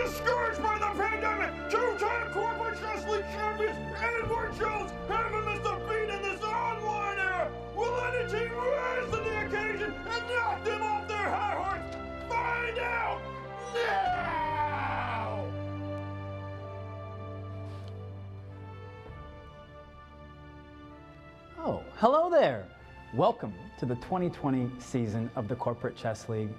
Discouraged by the pandemic, two-time corporate chess league champions Edward Jones haven't missed a beat in this online era. Will any team rise to the occasion and knock them off their high horse? Find out now! Oh, hello there. Welcome to the 2020 season of the Corporate Chess League.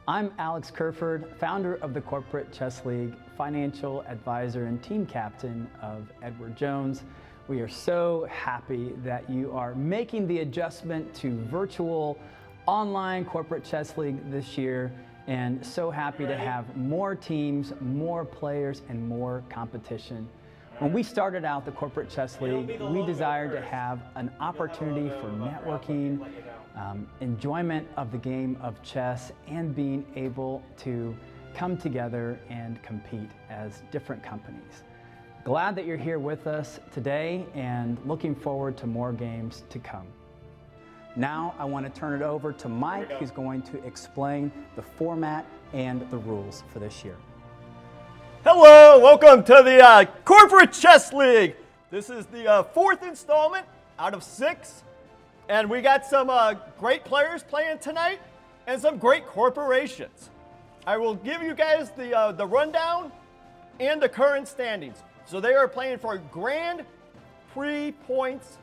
I'm Alex Kerford, founder of the Corporate Chess League, financial advisor and team captain of Edward Jones. We are so happy that you are making the adjustment to virtual online Corporate Chess League this year, and so happy to have more teams, more players, and more competition. When we started out the Corporate Chess League, we desired to have an opportunity for networking, enjoyment of the game of chess, and being able to come together and compete as different companies. Glad that you're here with us today and looking forward to more games to come. Now I want to turn it over to Mike, who's going to explain the format and the rules for this year. Hello, welcome to the Corporate Chess League. This is the fourth installment out of 6. And we got some great players playing tonight and some great corporations. I will give you guys the rundown and the current standings. So they are playing for Grand Prix points,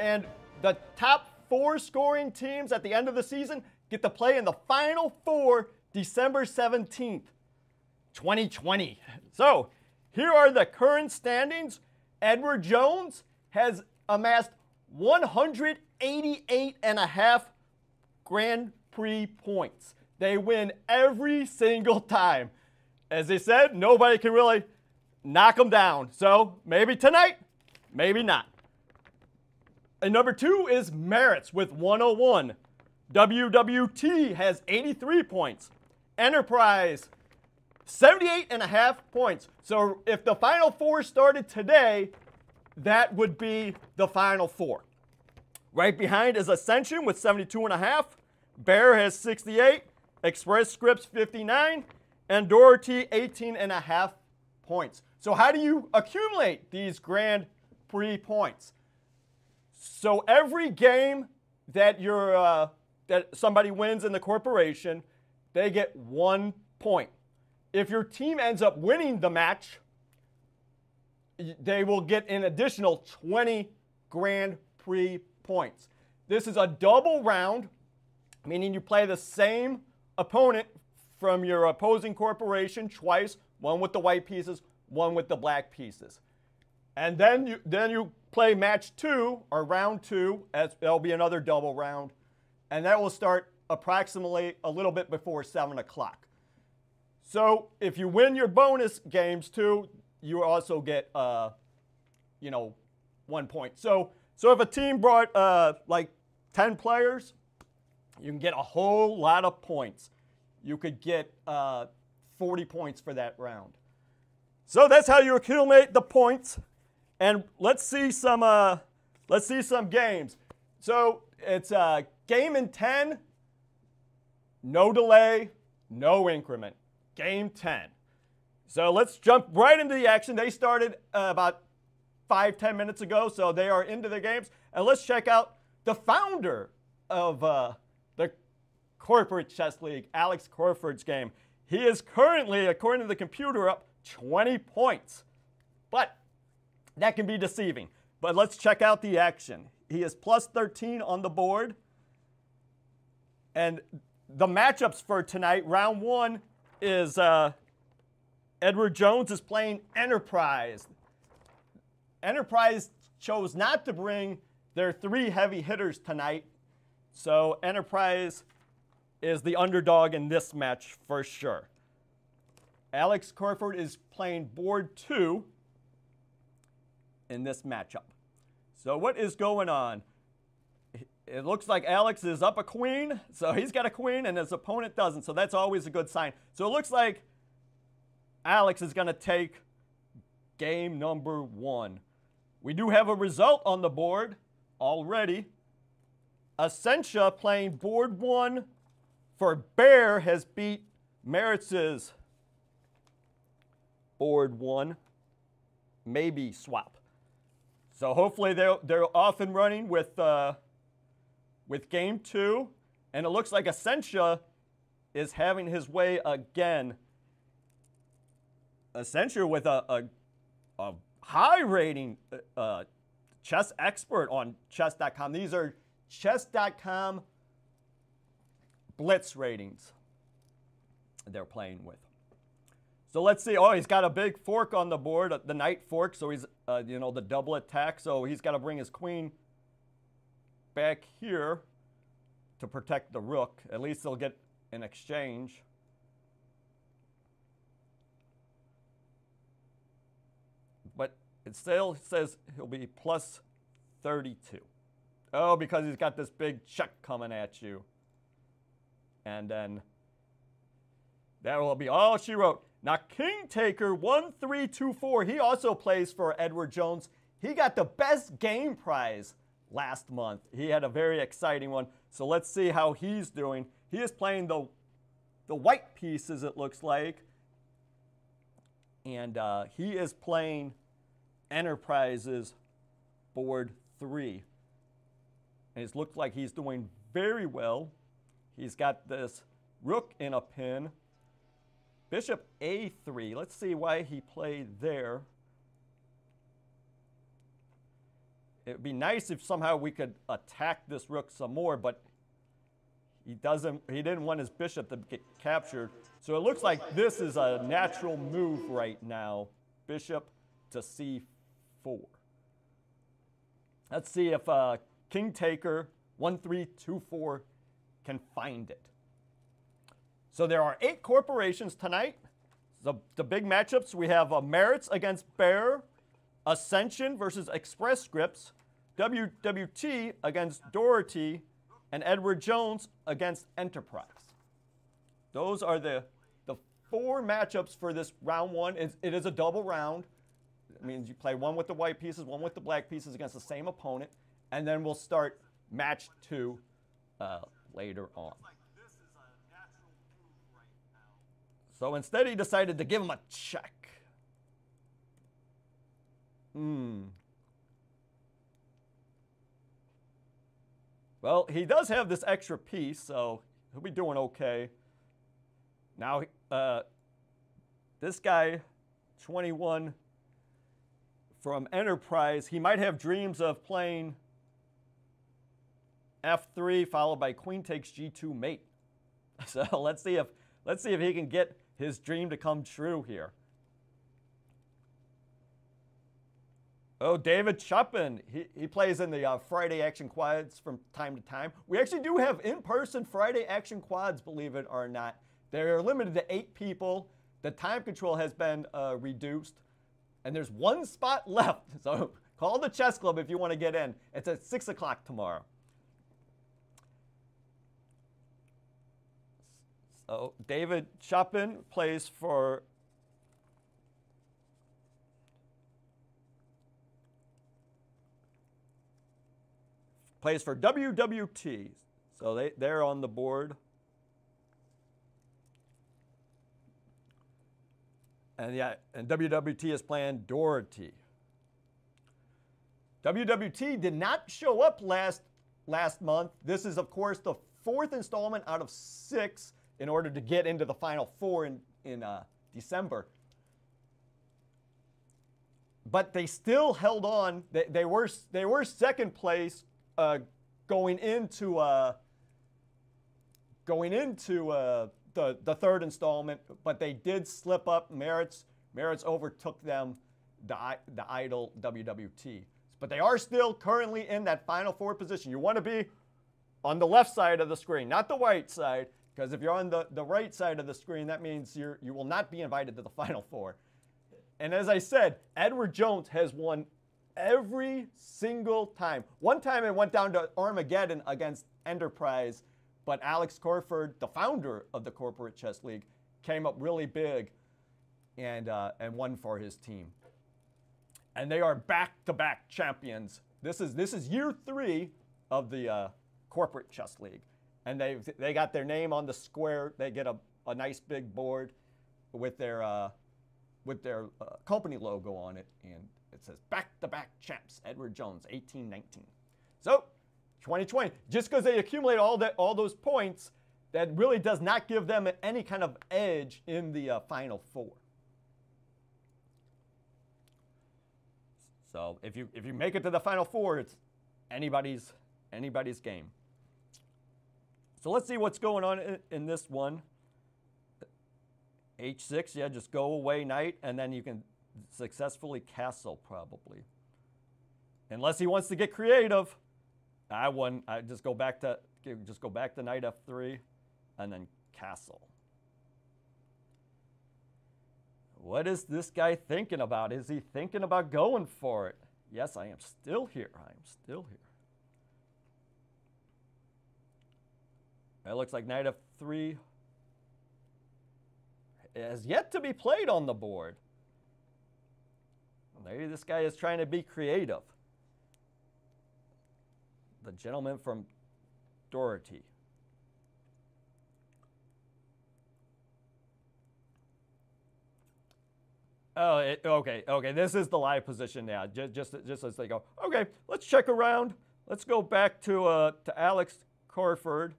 and the top 4 scoring teams at the end of the season get to play in the Final Four December 17th, 2020. So here are the current standings. Edward Jones has amassed 188.5 Grand Prix points. They win every single time. As they said, nobody can really knock them down. So maybe tonight, maybe not. And number 2 is Merritt's with 101. WWT has 83 points. Enterprise, 78.5 points. So if the Final Four started today, that would be the Final Four. Right behind is Ascension with 72.5. Bear has 68. Express Scripts 59. And Doherty 18.5 points. So how do you accumulate these Grand Prix points? So every game that that somebody wins in the corporation, they get 1 point. If your team ends up winning the match, they will get an additional 20 Grand Prix points. This is a double round, meaning you play the same opponent from your opposing corporation twice, one with the white pieces, one with the black pieces. And then you play match 2 or round 2, as there'll be another double round, and that will start approximately a little bit before 7 o'clock. So if you win your bonus games too, you also get 1 point. So if a team brought like 10 players, you can get a whole lot of points. You could get 40 points for that round. So that's how you accumulate the points. And let's see some games. So it's game in 10, no delay, no increment. Game 10. So let's jump right into the action. They started about 5-10 minutes ago, so they are into the games. And let's check out the founder of the Corporate Chess League, Alex Kerford's game. He is currently, according to the computer, up 20 points. But that can be deceiving. But let's check out the action. He is plus 13 on the board. And the matchups for tonight, round 1 is Edward Jones is playing Enterprise. Enterprise chose not to bring their 3 heavy hitters tonight. So Enterprise is the underdog in this match for sure. Alex Kerford is playing board 2 in this matchup. So what is going on? It looks like Alex is up a queen, so he's got a queen and his opponent doesn't, so that's always a good sign. So it looks like Alex is going to take game number 1. We do have a result on the board already. Essentia playing board 1 for Bear has beat Maritz's board 1, maybe swap. So hopefully they're off and running with game 2. And it looks like Essentia is having his way again. Essentia with a high rating chess expert on chess.com. These are chess.com blitz ratings they're playing with. So let's see. Oh, he's got a big fork on the board, the knight fork. So he's, the double attack. So he's got to bring his queen back here to protect the rook. At least they'll get an exchange. But it still says he'll be plus 32. Oh, because he's got this big check coming at you. And then that will be all she wrote. Now, King Taker 1324, he also plays for Edward Jones. He got the best game prize last month. He had a very exciting one. So let's see how he's doing. He is playing the white pieces, it looks like. And he is playing Enterprises board 3. And it looks like he's doing very well. He's got this rook in a pin. Bishop A3. Let's see why he played there. It would be nice if somehow we could attack this rook some more, but he didn't want his bishop to get captured. So it looks like this is a natural move right now. Bishop to C4. Let's see if King Taker 1324 can find it. So there are 8 corporations tonight. The big matchups, we have Merritt's against Bear, Ascension versus Express Scripts, WWT against Doherty, and Edward Jones against Enterprise. Those are the 4 matchups for this round 1. It is a double round. It means you play one with the white pieces, one with the black pieces against the same opponent, and then we'll start match 2 later on. So instead, he decided to give him a check. Well, he does have this extra piece, so he'll be doing okay. Now, this guy, 21 from Enterprise, he might have dreams of playing F3 followed by Queen takes G2 mate. So let's see if he can get his dream to come true here. Oh, David Chopin. He plays in the Friday Action Quads from time to time. We actually do have in-person Friday Action Quads, believe it or not. They're limited to 8 people. The time control has been reduced. And there's 1 spot left. So call the chess club if you want to get in. It's at 6 o'clock tomorrow. So David Chopin plays for WWT. So they're on the board. And WWT is playing Doherty. WWT did not show up last month. This is, of course, the 4th installment out of 6 in order to get into the final 4 in December. But they still held on. They were second place going into the 3rd installment, but they did slip up. Merritt's overtook them, the idle WWT. But they are still currently in that final 4 position. You want to be on the left side of the screen, not the right side, because if you're on the right side of the screen, that means you will not be invited to the final 4. And as I said, Edward Jones has won every single time. One time it went down to Armageddon against Enterprise, but Alex Corford, the founder of the Corporate Chess League, came up really big and won for his team. And they are back-to-back champions. This is year 3 of the Corporate Chess League. And they got their name on the square. They get a nice big board with their with their company logo on it, and it says back-to-back champs, Edward Jones, 1819. So 2020, just because they accumulate all those points, that really does not give them any kind of edge in the Final Four. So if you make it to the Final Four, it's anybody's game. So let's see what's going on in this one. H6, yeah, just go away knight, and then you can successfully castle probably. Unless he wants to get creative. I just go back to knight f3 and then castle. What is this guy thinking about? Is he thinking about going for it? Yes, I am still here. I am still here. It looks like knight f3 has yet to be played on the board. Maybe this guy is trying to be creative. The gentleman from Doherty. Oh, okay. This is the live position now. Just as they go. Okay, let's check around. Let's go back to Alex Carford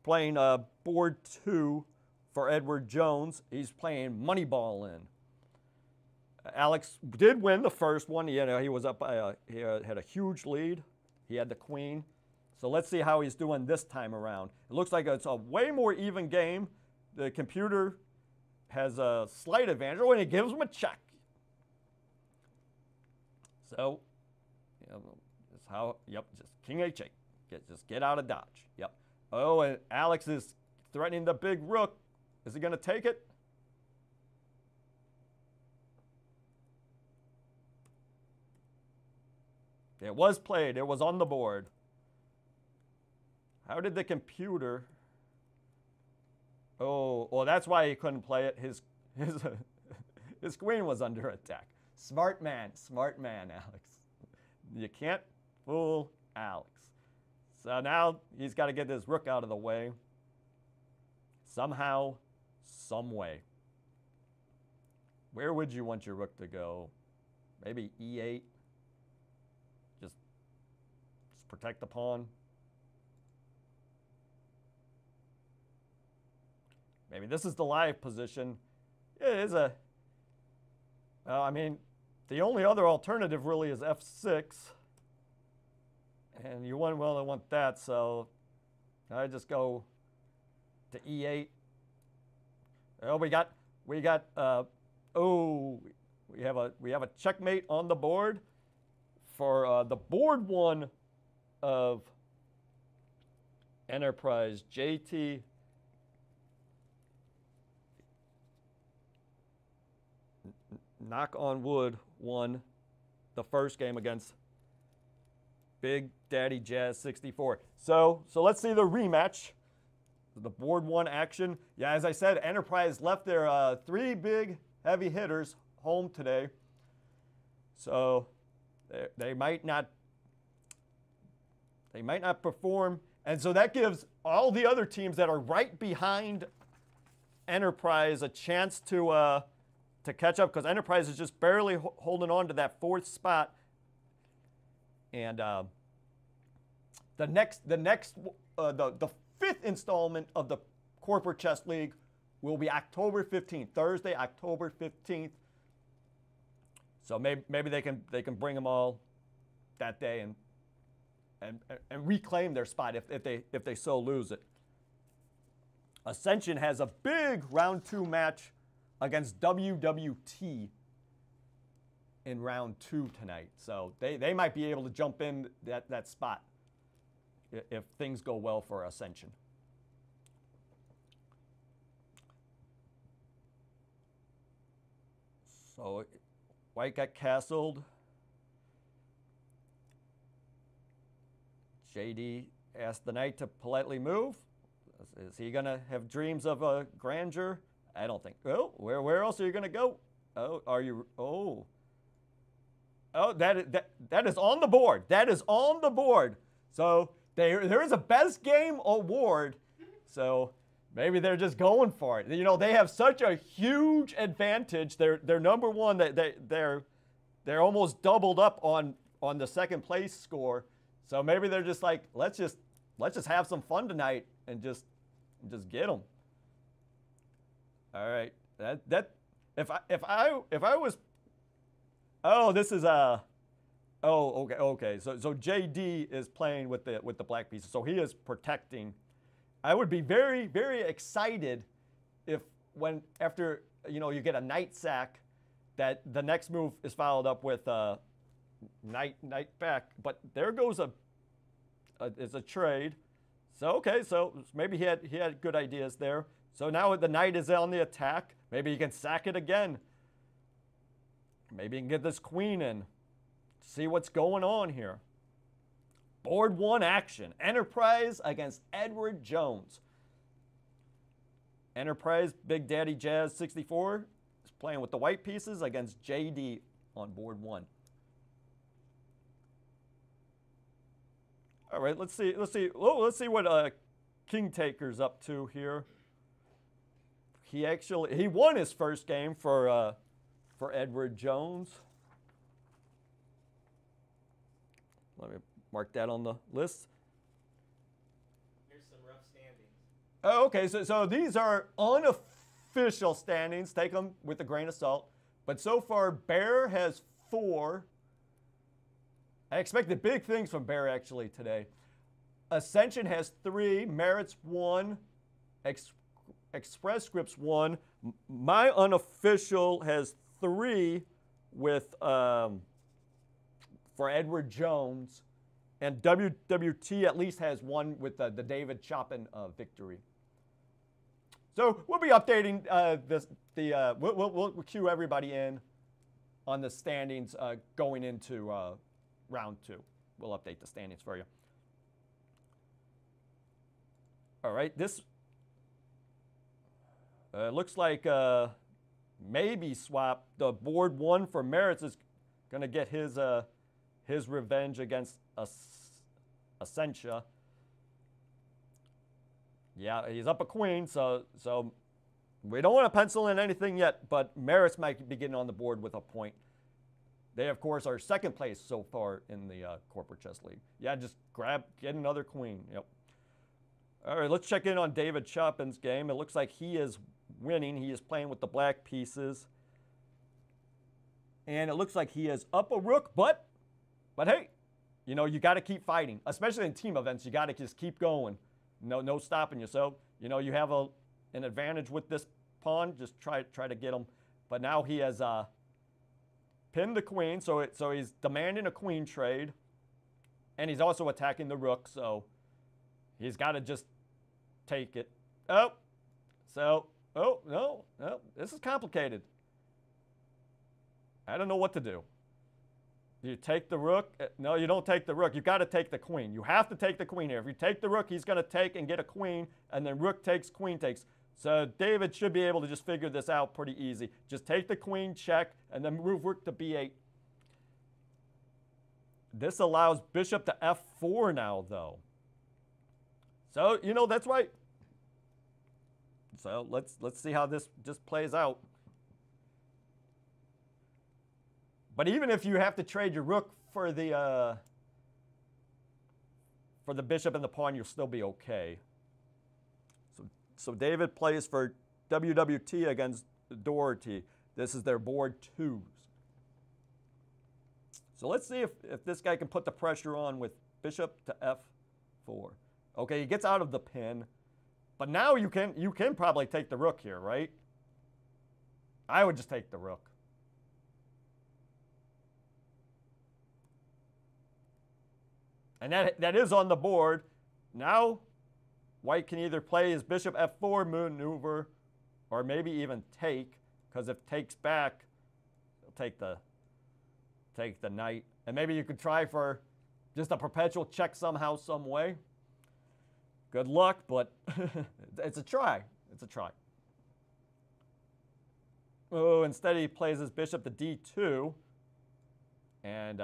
playing board 2 for Edward Jones. He's playing Moneyball in. Alex did win the first one. You know, he was up. He had a huge lead. He had the queen. So let's see how he's doing this time around. It looks like it's a way more even game. The computer has a slight advantage. Oh, and it gives him a check. So, you know, that's how, yep, just king h8. Just get out of dodge. Yep. Oh, and Alex is threatening the big rook. Is he going to take it? It was played. It was on the board. How did the computer... Oh, well, that's why he couldn't play it. His queen was under attack. Smart man, Alex. You can't fool Alex. So now he's got to get this rook out of the way. Somehow, some way. Where would you want your rook to go? Maybe e8. Just protect the pawn. Maybe this is the live position. It is a... I mean, the only other alternative really is f6. And you wouldn't really want that, so I just go to e8. Oh, we have a checkmate on the board for the board 1 of Enterprise. JT knock on wood won the first game against Big Daddy Jazz 64. So let's see the rematch. The board 1 action. Yeah, as I said, Enterprise left their 3 big heavy hitters home today. So they might not perform. And so that gives all the other teams that are right behind Enterprise a chance to catch up, because Enterprise is just barely holding on to that 4th spot. And the 5th installment of the Corporate Chess League will be October 15th, Thursday, October 15th. So maybe they can bring them all that day and reclaim their spot if they so lose it. Ascension has a big round 2 match against WWT in round 2 tonight. So they might be able to jump in that spot if things go well for Ascension. So White got castled. JD asked the knight to politely move. Is he going to have dreams of a grandeur? I don't think. Oh, where else are you going to go? Oh, are you? Oh, that is on the board. That is on the board. So there is a best game award. So Maybe they're just going for it. You know, they have such a huge advantage. They're number one. They're almost doubled up on the second place score. So maybe they're just like, let's just have some fun tonight and just get them. All right. If I was, oh, this is okay. So JD is playing with the black pieces. So he is protecting. I would be very, very excited if after you get a knight sack, that the next move is followed up with knight back. But there goes it's a trade. So okay, so maybe he had good ideas there. So now the knight is on the attack. Maybe he can sack it again. Maybe he can get this queen in. See what's going on here. Board 1 action. Enterprise against Edward Jones. Enterprise, Big Daddy Jazz 64 is playing with the white pieces against JD on board 1. All right, let's see what King Taker's up to here. He won his first game for Edward Jones. Let me mark that on the list. Here's some rough standings. Oh, okay, so these are unofficial standings. Take them with a grain of salt. But so far, Bear has 4. I expected big things from Bear actually today. Ascension has 3, Merritt's 1, Express Scripts 1. My unofficial has 3 with for Edward Jones, and WWT at least has 1 with the David Chopin victory. So we'll be updating we'll cue everybody in on the standings going into round 2. We'll update the standings for you. All right, this looks like maybe swap. The board 1 for Merritt's is going to get his revenge against Essentia. Yeah, he's up a queen, so we don't want to pencil in anything yet, but Merritt's might be getting on the board with a point. They, of course, are second place so far in the Corporate Chess League. Yeah, just get another queen. Yep. All right, let's check in on David Chopin's game. It looks like he is winning. He is playing with the black pieces. And it looks like he is up a rook, but hey, you got to keep fighting. Especially in team events, you got to just keep going. No stopping yourself. You have an advantage with this pawn. Just try to get him. But now he has pinned the queen, so he's demanding a queen trade. And he's also attacking the rook, so he's got to just take it. Oh, no, this is complicated. I don't know what to do. Do you take the rook? No, you don't take the rook. You've got to take the queen. You have to take the queen here. If you take the rook, he's going to take and get a queen, and then rook takes, queen takes. So David should be able to just figure this out pretty easy. Just take the queen, check, and then move rook to b8. This allows bishop to f4 now, though. So, that's right. So let's see how this just plays out. But even if you have to trade your rook for the bishop and the pawn, you'll still be okay. So David plays for WWT against Doherty. This is their board 2s. So let's see if this guy can put the pressure on with bishop to f4. Okay, he gets out of the pin, but now you can probably take the rook here, right? I would just take the rook. And that is on the board. Now, white can either play his bishop f4 maneuver, or maybe even take, because if takes back, he'll take the knight. And maybe you could try for just a perpetual check somehow, some way. Good luck, but it's a try. It's a try. Oh, instead he plays his bishop to d2. And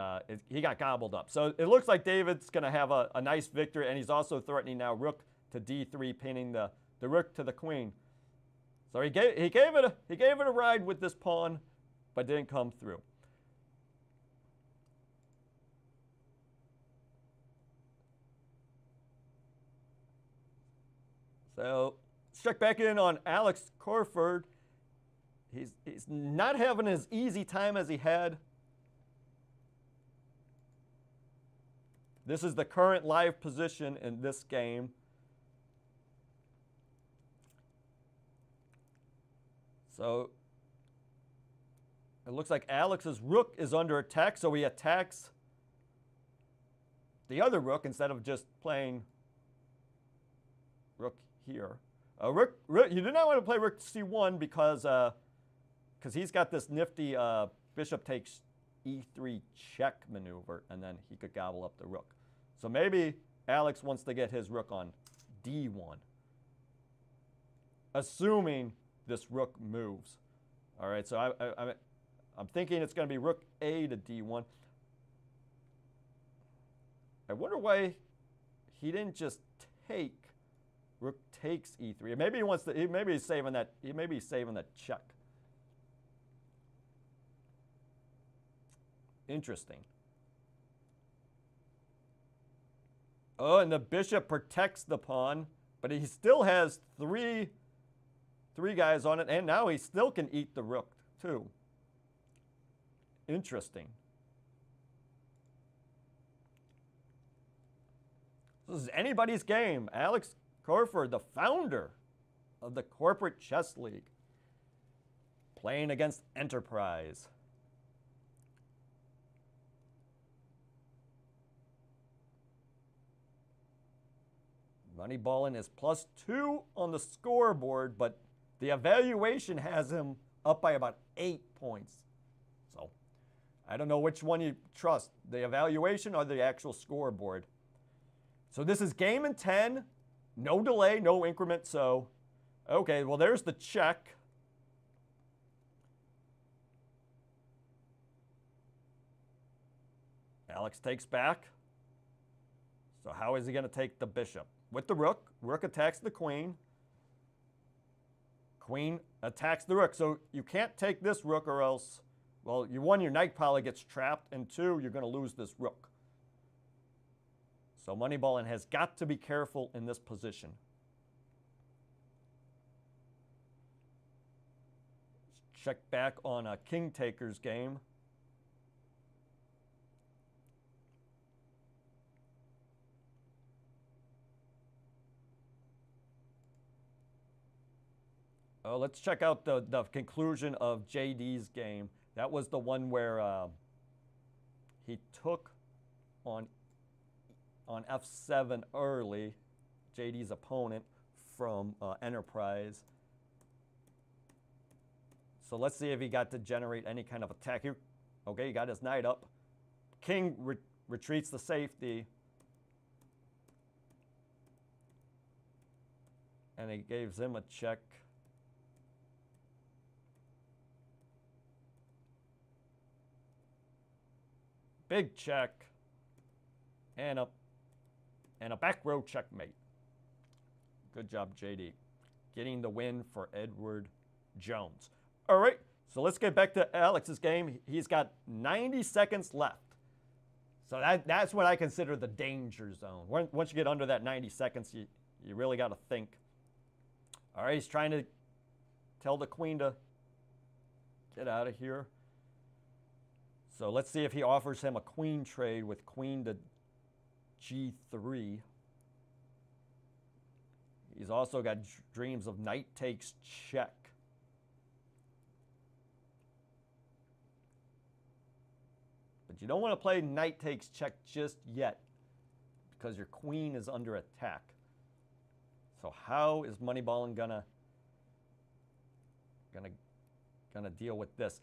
he got gobbled up. So it looks like David's going to have a nice victory, and he's also threatening now rook to d3, pinning the the rook to the queen. So he gave it a ride with this pawn, but didn't come through. So let's check back in on Alex Corford. He's not having as easy time as he had. This is the current live position in this game. So it looks like Alex's rook is under attack, so he attacks the other rook instead of just playing rook here. Rook, you do not want to play rook c1 because he's got this nifty bishop takes e3 check maneuver, and then he could gobble up the rook. So maybe Alex wants to get his rook on d1, assuming this rook moves. All right, so I'm thinking it's going to be rook a to d1. I wonder why he didn't just take rook takes e3. Maybe he wants to. Maybe he's saving that. Maybe he's saving that check. Interesting. Oh, and the bishop protects the pawn, but he still has three guys on it, and now he still can eat the rook too. Interesting. This is anybody's game. Alex Corford, the founder of the Corporate Chess League, playing against Enterprise. Moneyballin is +2 on the scoreboard, but the evaluation has him up by about 8 points. So I don't know which one you trust, the evaluation or the actual scoreboard. So this is game in 10, no delay, no increment. So, okay, well, there's the check. Alex takes back. So how is he going to take the bishop? With the rook. Rook attacks the queen. Queen attacks the rook. So you can't take this rook or else, well, one, your knight probably gets trapped, and two, you're going to lose this rook. So Moneyballin has got to be careful in this position. Let's check back on a King Taker's game. Let's check out the conclusion of JD's game. That was the one where he took on f7 early, JD's opponent from Enterprise. So let's see if he got to generate any kind of attack here. Okay, he got his knight up. King retreats to safety. And he gives him a check. Big check. And a back row checkmate. Good job, JD. Getting the win for Edward Jones. All right, so let's get back to Alex's game. He's got 90 seconds left. So that's what I consider the danger zone. Once you get under that 90 seconds, you really got to think. All right, he's trying to tell the queen to get out of here. So let's see if he offers him a queen trade with queen to g3. He's also got dreams of knight takes check. But you don't want to play knight takes check just yet because your queen is under attack. So how is Moneyballin gonna deal with this?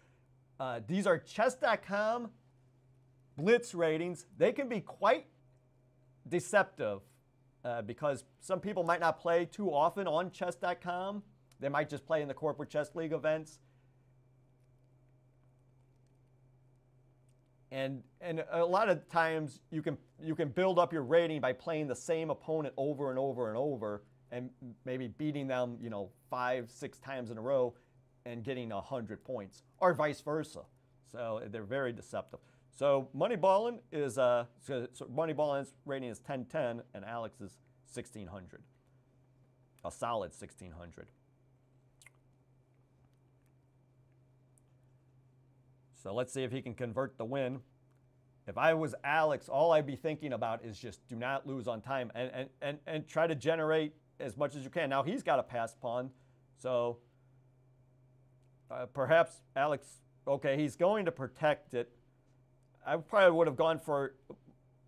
These are chess.com blitz ratings. They can be quite deceptive because some people might not play too often on chess.com. They might just play in the Corporate Chess League events. And a lot of times you can build up your rating by playing the same opponent over and over and over and maybe beating them, 5, 6 times in a row and getting 100 points, or vice versa. So they're very deceptive. So Moneyballin is Moneyballin's rating is 1010, and Alex is 1600. A solid 1600. So let's see if he can convert the win. If I was Alex, all I'd be thinking about is just do not lose on time and try to generate as much as you can. Now he's got a pass pawn, so perhaps Alex, okay, he's going to protect it. I probably would have gone for,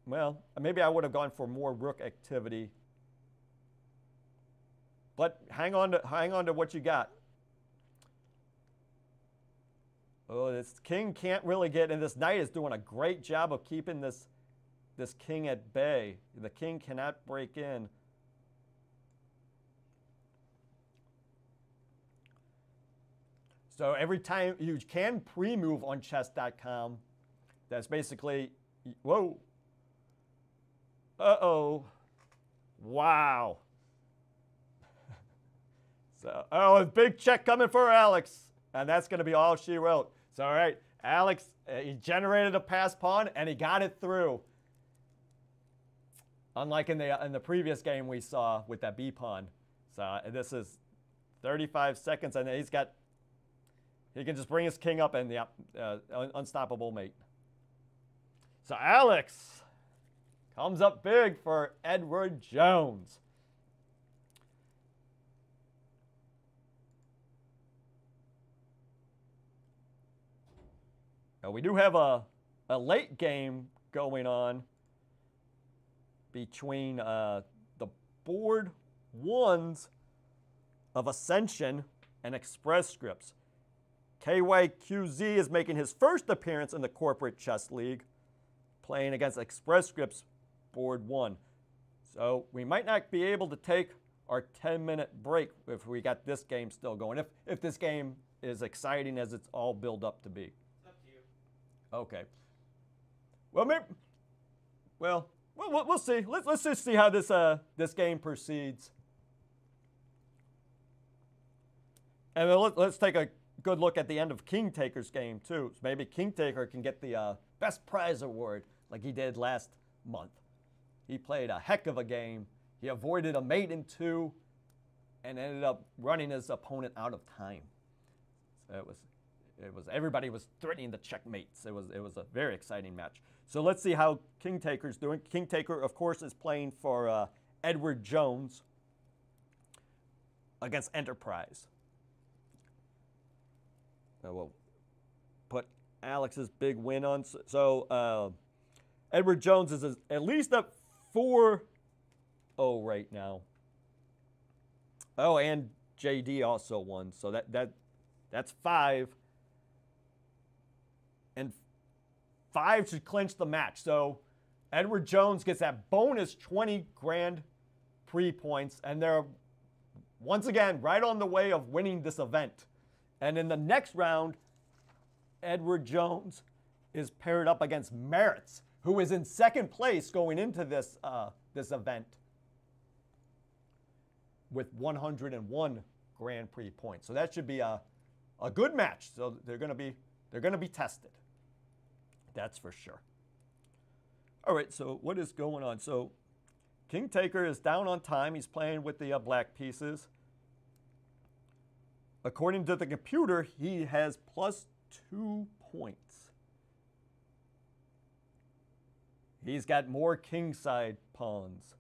well, maybe I would have gone for more rook activity. But hang on to what you got. Oh, this king can't really get, and this knight is doing a great job of keeping this king at bay. The king cannot break in. So every time you can pre-move on chess.com, that's basically, whoa. Uh-oh. Wow. So, oh, a big check coming for Alex. And that's going to be all she wrote. So, all right, Alex, he generated a pass pawn, and he got it through. Unlike in the previous game we saw with that B pawn. So this is 35 seconds, and he can just bring his king up and the unstoppable mate. So Alex comes up big for Edward Jones. Now we do have a late game going on between the board ones of Ascension and Express Scripts. KYQZ is making his first appearance in the Corporate Chess League, playing against Express Scripts board 1. So we might not be able to take our 10-minute break if we got this game still going, if this game is exciting as it's all built up to be. It's up to you. Okay. Well, maybe, we'll see. Let's just see how this game proceeds. And then let's take a good look at the end of King Taker's game, too. So maybe King Taker can get the best prize award like he did last month. He played a heck of a game. He avoided a mate in 2 and ended up running his opponent out of time. So it was everybody was threatening the checkmates. It was a very exciting match. So let's see how King Taker's doing. King Taker, of course, is playing for Edward Jones against Enterprise. So we'll put Alex's big win on. So Edward Jones is at least up 4-0 right now. Oh, and JD also won. So that's 5. And 5 should clinch the match. So Edward Jones gets that bonus 20 Grand Prix points, and they're once again right on the way of winning this event. And in the next round, Edward Jones is paired up against Merritts, who is in second place going into this this event with 101 Grand Prix points. So that should be a good match. So they're going to be tested. That's for sure. All right, so what is going on? So King Taker is down on time. He's playing with the black pieces. According to the computer, he has +2 points. He's got more kingside pawns.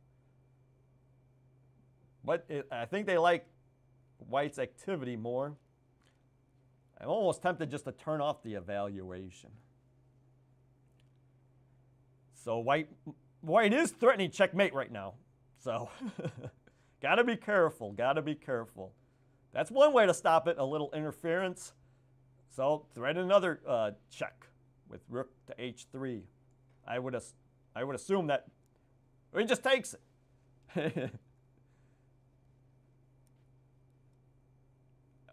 But I think they like White's activity more. I'm almost tempted just to turn off the evaluation. So White is threatening checkmate right now. So gotta be careful, gotta be careful. That's one way to stop it, a little interference. So threaten another check with rook to h3. I would assume that he just takes it.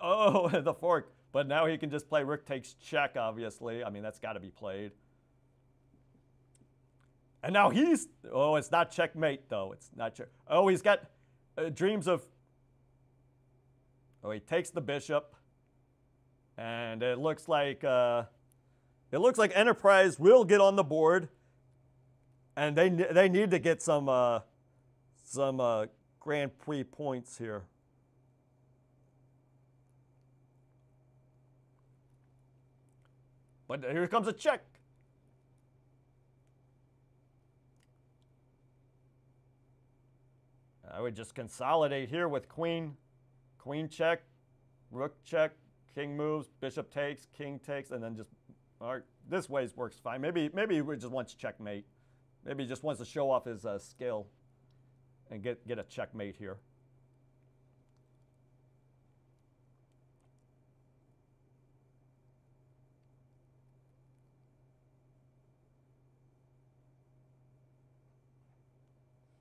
Oh, the fork. But now he can just play rook takes check, obviously. I mean, that's got to be played. And now it's not checkmate, though. It's not check. Oh, he's got dreams of. Oh, he takes the bishop, and it looks like Enterprise will get on the board, and they need to get some Grand Prix points here. But here comes a check. I would just consolidate here with queen check, rook check, king moves, bishop takes, king takes, and then just, all right, this way works fine. Maybe he just wants checkmate. Maybe he just wants to show off his skill and get a checkmate here.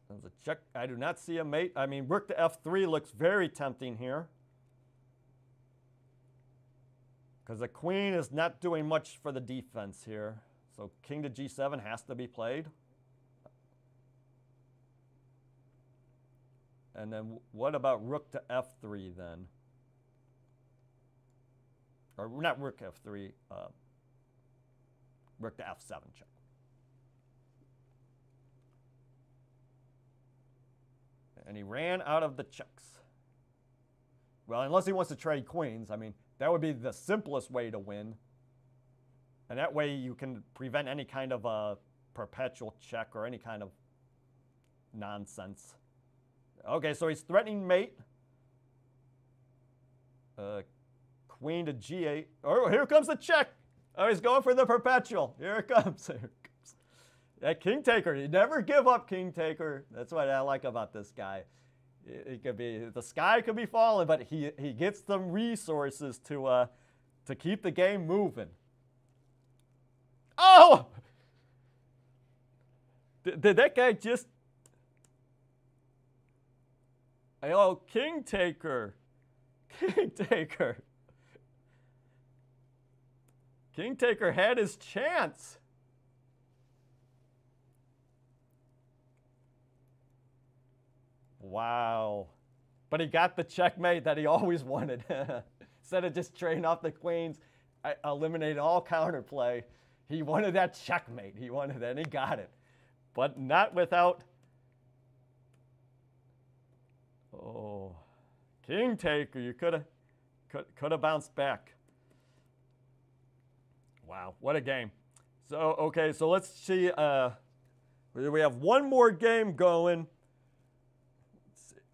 There's a check. I do not see a mate. I mean, rook to f3 looks very tempting here, because the queen is not doing much for the defense here. So king to g7 has to be played. And then what about rook to f3 then? Or not rook f3, rook to f7 check. And he ran out of the checks. Well, unless he wants to trade queens. I mean, that would be the simplest way to win. And that way you can prevent any kind of a perpetual check or any kind of nonsense. Okay, so he's threatening mate. Queen to g8. Oh, here comes the check. Oh, he's going for the perpetual. Here it comes. Here it comes. That king taker. You never give up, king taker. That's what I like about this guy. It could be, the sky could be falling, but he gets some resources to keep the game moving. Oh! Did that guy just... Oh, king taker. King taker. King taker had his chance. Wow. But he got the checkmate that he always wanted. Instead of just trading off the queens, eliminating all counterplay, he wanted that checkmate. He wanted that, and he got it. But not without... Oh, king taker, you could have bounced back. Wow, what a game. So, okay, so let's see. We have one more game going.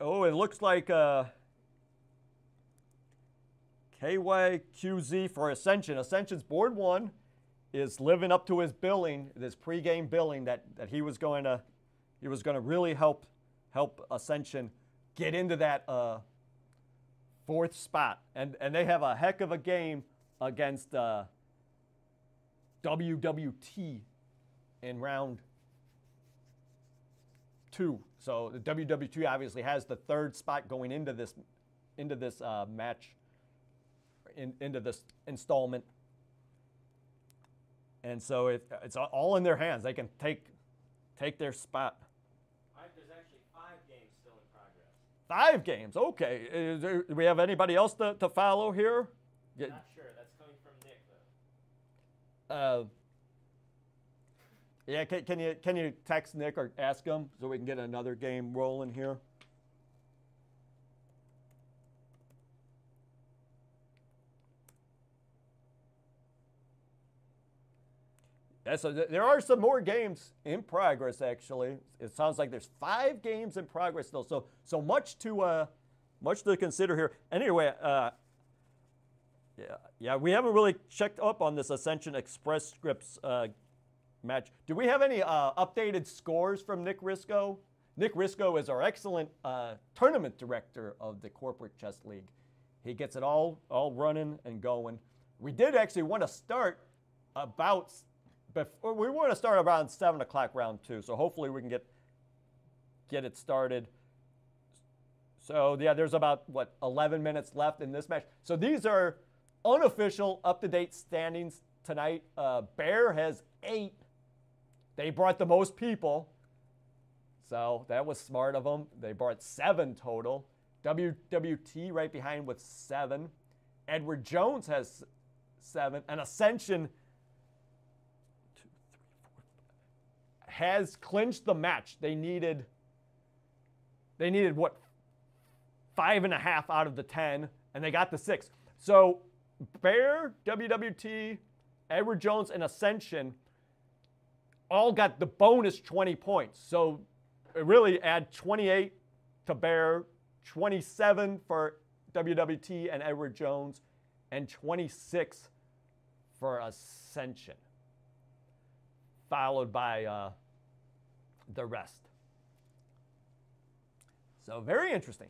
Oh, it looks like KYQZ for Ascension. Ascension's board one is living up to his billing, this pregame billing that he was going to really help Ascension get into that fourth spot. And they have a heck of a game against WWT in round 2. So the WWT obviously has the third spot going into this match, into this installment. And so it's all in their hands. They can take their spot. There's actually 5 games still in progress. 5 games, okay. Do we have anybody else to follow here? Not sure. That's coming from Nick, though. Yeah, can you text Nick or ask him so we can get another game rolling here? Yeah, so there are some more games in progress, actually. It sounds like there's 5 games in progress still. So much to consider here. Anyway, yeah, we haven't really checked up on this Ascension Express Scripts match. Do we have any updated scores from Nick Risco? Nick Risco is our excellent tournament director of the Corporate Chess League. He gets it all running and going. We did actually want to start we want to start around 7 o'clock round 2, so hopefully we can get it started. So yeah, there's about 11 minutes left in this match. So these are unofficial, up-to-date standings tonight. Bear has 8. They brought the most people, So that was smart of them. They brought 7 total. WWT right behind with 7. Edward Jones has 7. And Ascension has clinched the match. They needed what, 5.5 out of the 10, and they got the 6. So Bear, WWT, Edward Jones, and Ascension all got the bonus 20 points. So it really add 28 to Bear, 27 for WWT and Edward Jones, and 26 for Ascension, followed by the rest. So very interesting.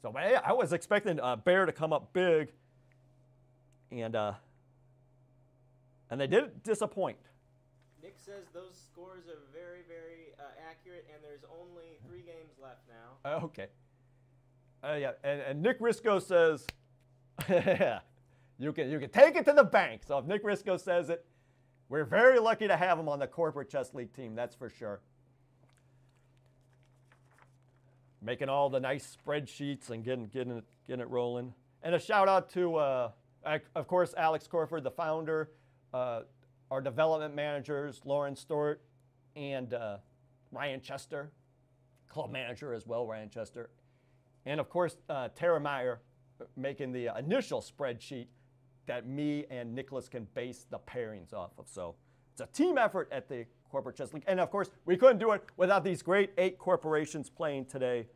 So I was expecting Bear to come up big, and they did disappoint. Nick says those scores are very, very accurate, and there's only 3 games left now. Okay. Yeah, and Nick Risco says, you can take it to the bank. So if Nick Risco says it, we're very lucky to have him on the Corporate Chess League team, that's for sure. Making all the nice spreadsheets and getting it rolling. And a shout out to, of course, Alex Corford, the founder, our development managers, Lauren Stewart and Ryan Chester, club manager as well, Ryan Chester. And of course, Tara Meyer making the initial spreadsheet that me and Nicholas can base the pairings off of. So it's a team effort at the Corporate Chess League. And of course, we couldn't do it without these great 8 corporations playing today.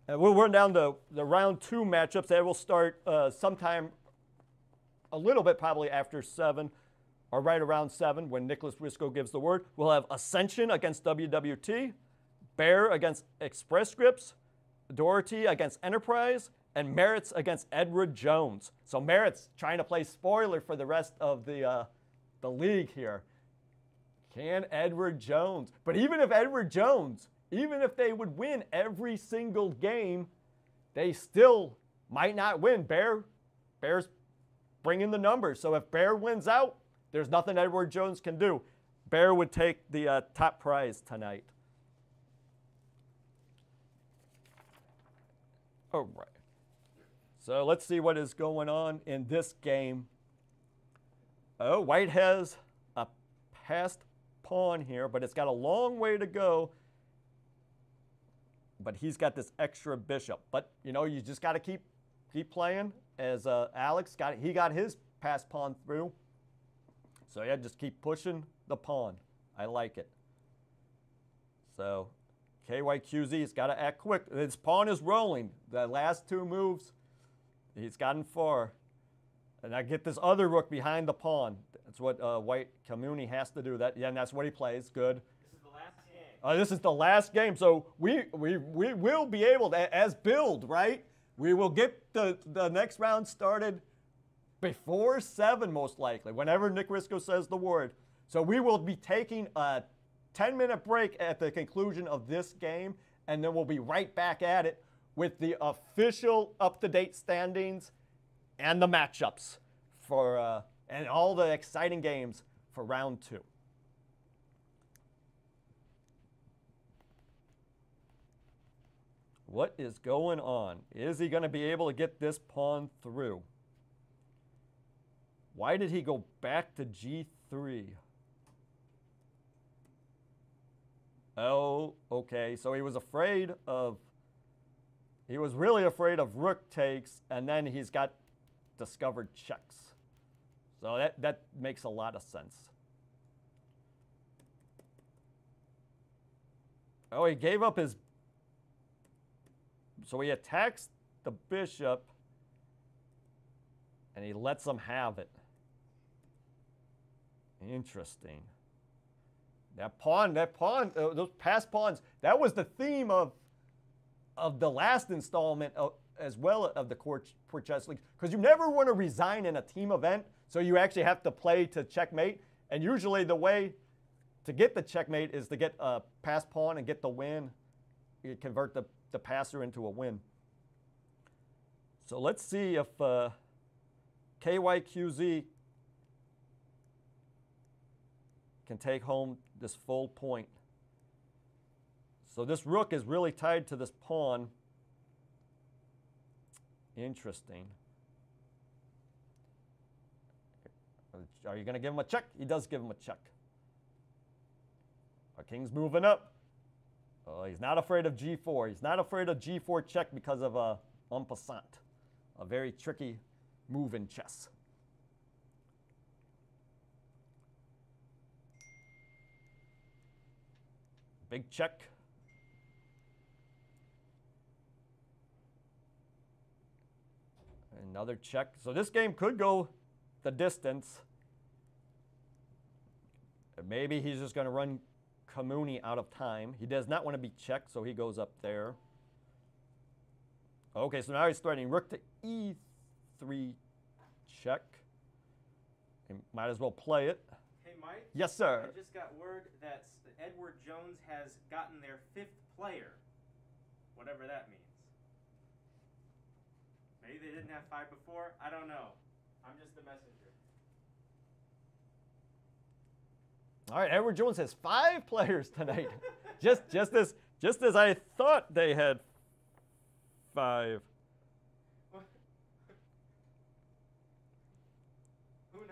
And we'll run down the round 2 matchups. That will start sometime a little bit probably after 7 or right around 7 when Nicholas Risco gives the word. We'll have Ascension against WWT, Bear against Express Scripts, Doherty against Enterprise, and Merritt's against Edward Jones. So Merritt's trying to play spoiler for the rest of the league here. Can Edward Jones? But even if Edward Jones, even if they would win every single game, they still might not win. Bear's bringing the numbers. So if Bear wins out, there's nothing Edward Jones can do. Bear would take the top prize tonight. All right. So let's see what is going on in this game. Oh, White has a passed pawn here, but it's got a long way to go. But he's got this extra bishop. But, you know, you just got to keep playing. As Alex got his passed pawn through. So, yeah, just keep pushing the pawn. I like it. So, KYQZ's got to act quick. His pawn is rolling. The last 2 moves, he's gotten far. And I get this other rook behind the pawn. That's what White Community has to do. And that's what he plays. Good. This is the last game. This is the last game. So we will be able to, as build, right? We will get the next round started before 7, most likely, whenever Nick Risco says the word. So we will be taking a 10-minute break at the conclusion of this game, and then we'll be right back at it with the official up-to-date standings and the matchups for and all the exciting games for round 2. What is going on? Is he going to be able to get this pawn through? Why did he go back to G3? Oh, okay. So he was really afraid of rook takes, and then he's got discovered checks. So that makes a lot of sense. Oh, he gave up his... So he attacks the bishop, and he lets him have it. Interesting. That pawn, those passed pawns, that was the theme of the last installment as well of the Corporate Chess League, because you never want to resign in a team event, so you actually have to play to checkmate, and usually the way to get the checkmate is to get a passed pawn and get the win. You convert the passer into a win. So let's see if KYQZ can take home this full point. So this rook is really tied to this pawn. Interesting. Are you going to give him a check? He does give him a check. Our king's moving up. Oh, he's not afraid of g4. He's not afraid of g4 check because of a en passant, a very tricky move in chess. Big check. Another check. So this game could go the distance. Maybe he's just going to run Kamuni out of time. He does not want to be checked, so he goes up there. Okay, so now he's threatening rook to e3 check. He might as well play it. Hey, Mike? Yes, sir. I just got word that Edward Jones has gotten their 5th player, whatever that means. Maybe they didn't have 5 before. I don't know. I'm just the messenger. All right, Edward Jones has 5 players tonight. just as I thought they had 5. Who knows?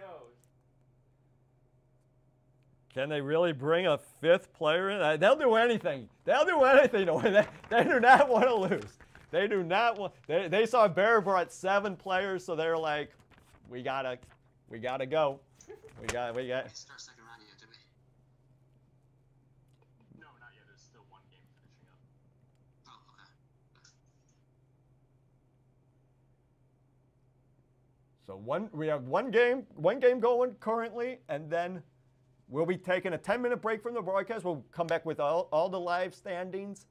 Can they really bring a 5th player in? They'll do anything. They'll do anything to win. They do not want to lose. They do not want. They saw Bear brought 7 players, so they're like, we gotta go. We got. Start second round yet, did we? No, not yet. There's still 1 game finishing up. Oh, okay. So we have one game going currently, and then we'll be taking a 10-minute break from the broadcast. We'll come back with all the live standings,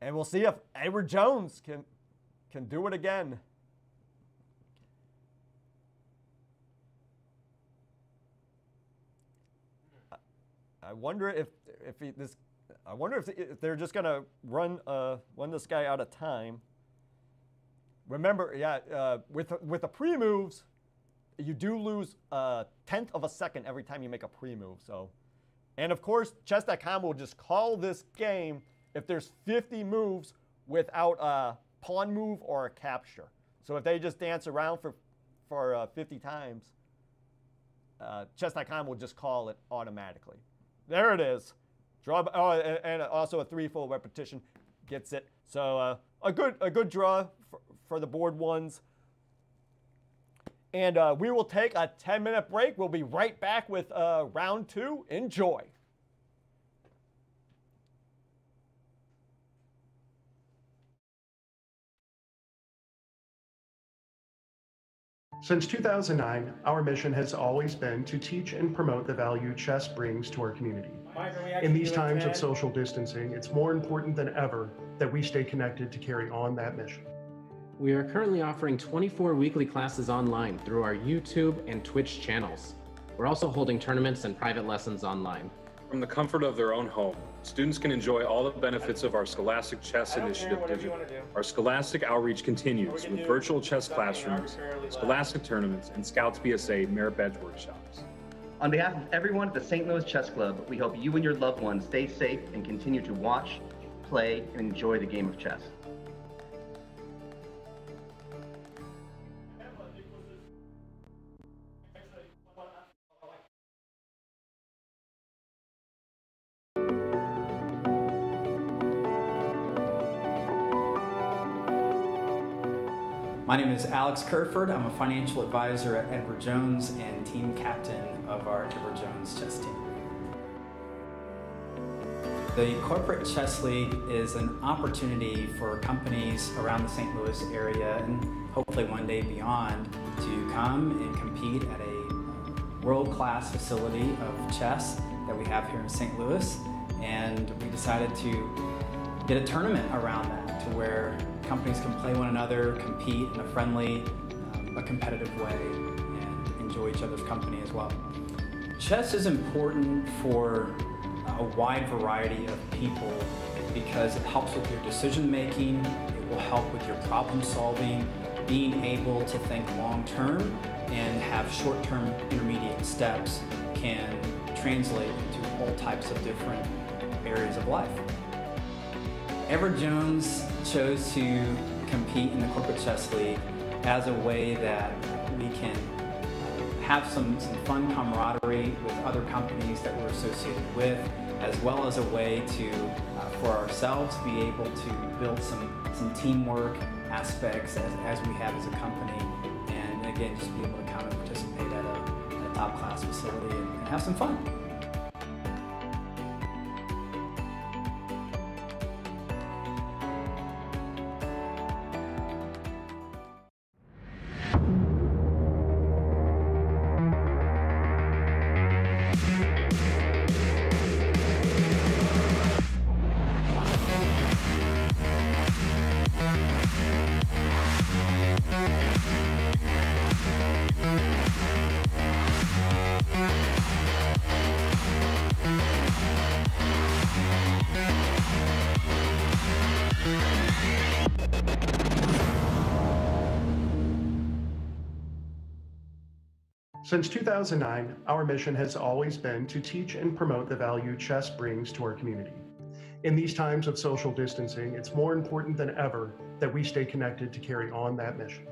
and we'll see if Edward Jones can do it again. I wonder if they're just gonna run this guy out of time. Remember, with the pre-moves, you do lose a 1/10 of a second every time you make a pre-move. So, and of course, chess.com will just call this game if there's 50 moves without a pawn move or a capture. So if they just dance around for 50 times, chess.com will just call it automatically. There it is. Draw. Oh, and also a 3-fold repetition gets it. So a good draw for the board ones. And we will take a 10-minute break. We'll be right back with round 2. Enjoy. Since 2009, our mission has always been to teach and promote the value chess brings to our community. In these times of social distancing, it's more important than ever that we stay connected to carry on that mission. We are currently offering 24 weekly classes online through our YouTube and Twitch channels. We're also holding tournaments and private lessons online. From the comfort of their own home, students can enjoy all the benefits of our Scholastic Chess Initiative Digital. Our Scholastic outreach continues with virtual chess classrooms, Scholastic tournaments, and Scouts BSA merit badge workshops. On behalf of everyone at the St. Louis Chess Club, we hope you and your loved ones stay safe and continue to watch, play, and enjoy the game of chess. My name is Alex Kerford. I'm a financial advisor at Edward Jones and team captain of our Edward Jones chess team. The Corporate Chess League is an opportunity for companies around the St. Louis area and hopefully one day beyond to come and compete at a world-class facility of chess that we have here in St. Louis. And we decided to get a tournament around that to where companies can play one another, compete in a friendly, a competitive way, and enjoy each other's company as well. Chess is important for a wide variety of people because it helps with your decision making, it will help with your problem solving, being able to think long term and have short term intermediate steps can translate into all types of different areas of life. Edward Jones chose to compete in the Corporate Chess League as a way that we can have some fun camaraderie with other companies that we're associated with, as well as a way to, for ourselves, be able to build some teamwork aspects as we have as a company, and again, just be able to come and participate at a top-class facility and have some fun. Since 2009, our mission has always been to teach and promote the value chess brings to our community. In these times of social distancing, it's more important than ever that we stay connected to carry on that mission.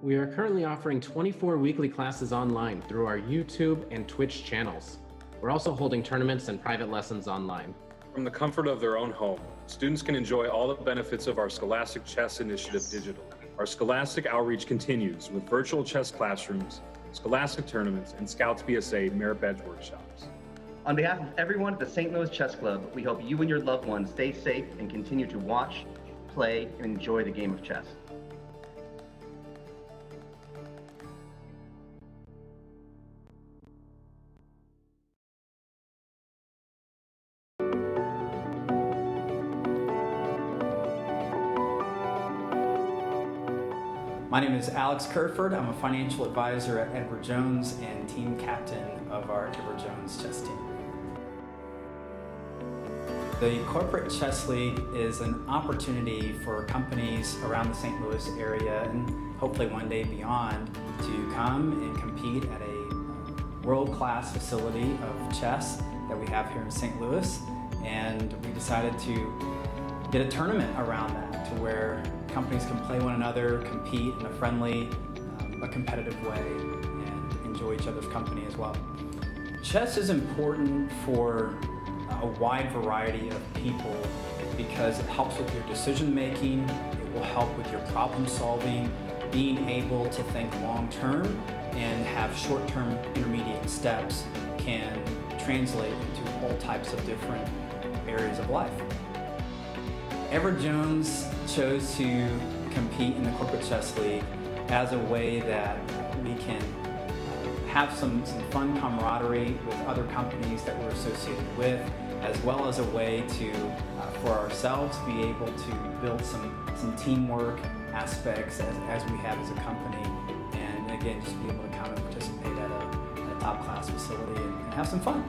We are currently offering 24 weekly classes online through our YouTube and Twitch channels. We're also holding tournaments and private lessons online. From the comfort of their own home, students can enjoy all the benefits of our Scholastic Chess Initiative digitally. Our Scholastic outreach continues with virtual chess classrooms, Scholastic tournaments, and Scouts BSA merit badge workshops. On behalf of everyone at the St. Louis Chess Club, we hope you and your loved ones stay safe and continue to watch, play, and enjoy the game of chess. My name is Alex Kerford. I'm a financial advisor at Edward Jones and team captain of our Edward Jones chess team. The Corporate Chess League is an opportunity for companies around the St. Louis area and hopefully one day beyond to come and compete at a world-class facility of chess that we have here in St. Louis. And we decided to get a tournament around that to where companies can play one another, compete in a friendly, a competitive way, and enjoy each other's company as well. Chess is important for a wide variety of people because it helps with your decision making, it will help with your problem solving, being able to think long term and have short term intermediate steps can translate into all types of different areas of life. Edward Jones chose to compete in the Corporate Chess League as a way that we can have some fun camaraderie with other companies that we're associated with, as well as a way to, for ourselves, be able to build some teamwork aspects as we have as a company, and again, just be able to come and participate at a top-class facility and have some fun.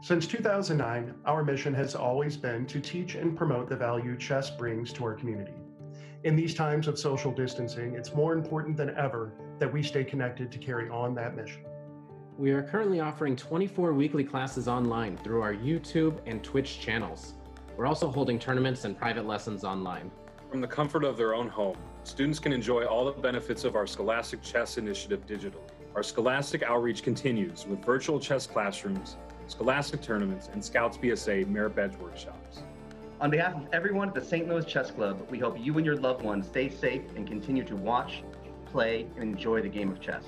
Since 2009, our mission has always been to teach and promote the value chess brings to our community. In these times of social distancing, it's more important than ever that we stay connected to carry on that mission. We are currently offering 24 weekly classes online through our YouTube and Twitch channels. We're also holding tournaments and private lessons online. From the comfort of their own home, students can enjoy all the benefits of our Scholastic Chess Initiative digitally. Our Scholastic outreach continues with virtual chess classrooms, Scholastic tournaments, and Scouts BSA merit badge workshops. On behalf of everyone at the St. Louis Chess Club, we hope you and your loved ones stay safe and continue to watch, play, and enjoy the game of chess.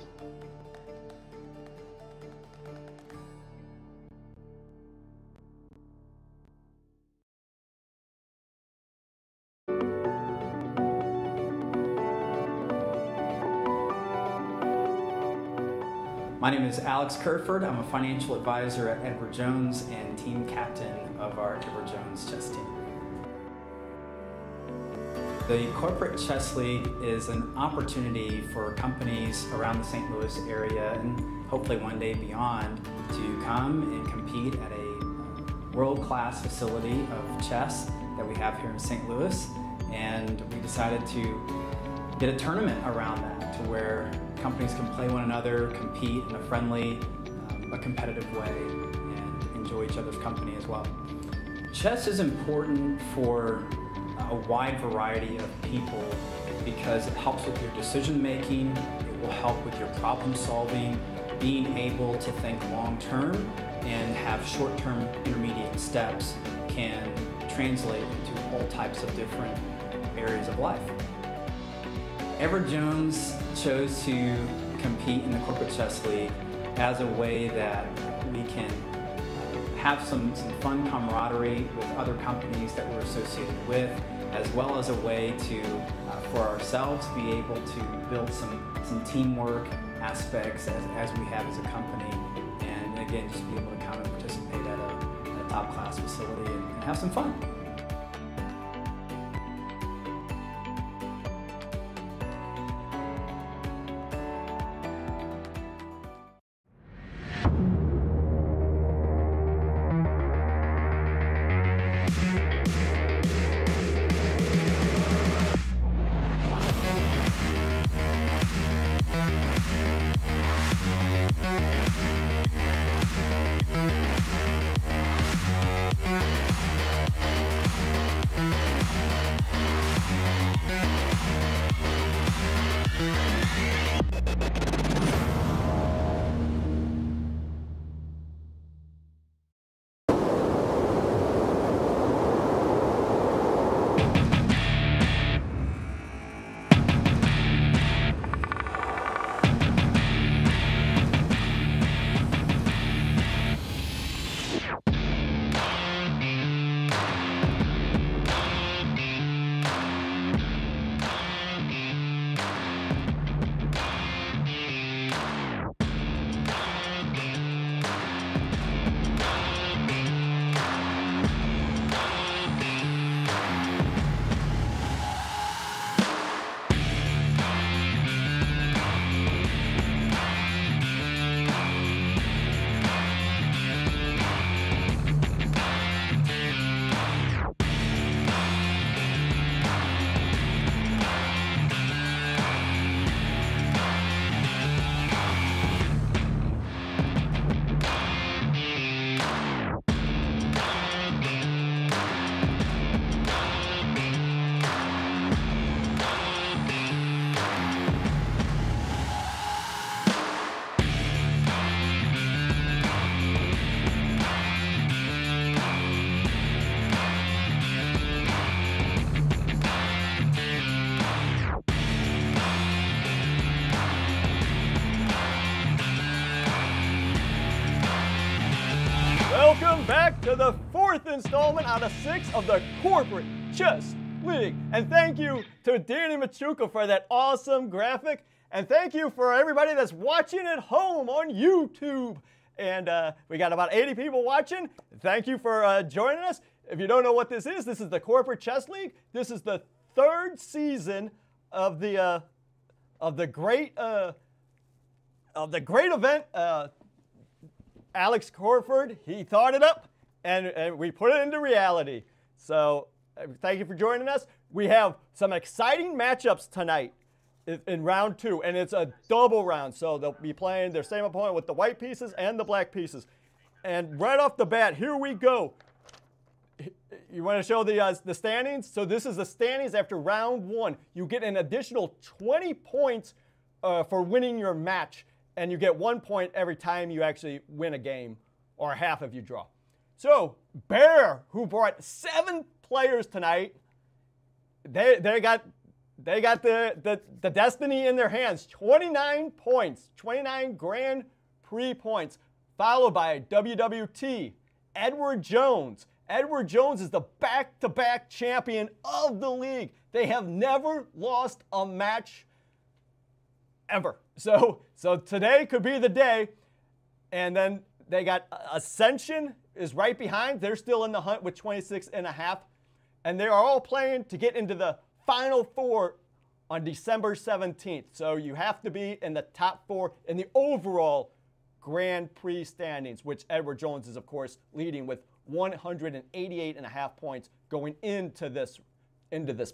My name is Alex Kerford. I'm a financial advisor at Edward Jones and team captain of our Edward Jones chess team. The Corporate Chess League is an opportunity for companies around the St. Louis area and hopefully one day beyond to come and compete at a world-class facility of chess that we have here in St. Louis. And we decided to get a tournament around that to where companies can play one another, compete in a friendly, a competitive way, and enjoy each other's company as well. Chess is important for a wide variety of people because it helps with your decision making, it will help with your problem solving, being able to think long term and have short term intermediate steps can translate into all types of different areas of life. Edward Jones chose to compete in the Corporate Chess League as a way that we can have some fun camaraderie with other companies that we're associated with, as well as a way to, for ourselves, be able to build some teamwork aspects as we have as a company, and again, just be able to come and participate at a top-class facility and have some fun. Welcome back to the 4th installment out of 6 of the Corporate Chess League. And thank you to Danny Machuca for that awesome graphic. And thank you for everybody that's watching at home on YouTube. And we got about 80 people watching. Thank you for joining us. If you don't know what this is the Corporate Chess League. This is the 3rd season of the great event. Alex Kerford, he thought it up, and we put it into reality. So thank you for joining us. We have some exciting matchups tonight in round 2, and it's a double round. So they'll be playing their same opponent with the white pieces and the black pieces. And right off the bat, here we go. You want to show the standings? So this is the standings after round 1. You get an additional 20 points for winning your match. And you get 1 point every time you actually win a game, or half if you draw. So Bear, who brought 7 players tonight, they got the destiny in their hands. 29 points, 29 Grand Prix points, followed by WWT, Edward Jones. Edward Jones is the back-to-back champion of the league. They have never lost a match ever. So today could be the day. And then they got Ascension is right behind. They're still in the hunt with 26.5. And they are all playing to get into the Final Four on December 17th. So you have to be in the top 4 in the overall Grand Prix standings, which Edward Jones is, of course, leading with 188.5 points going into this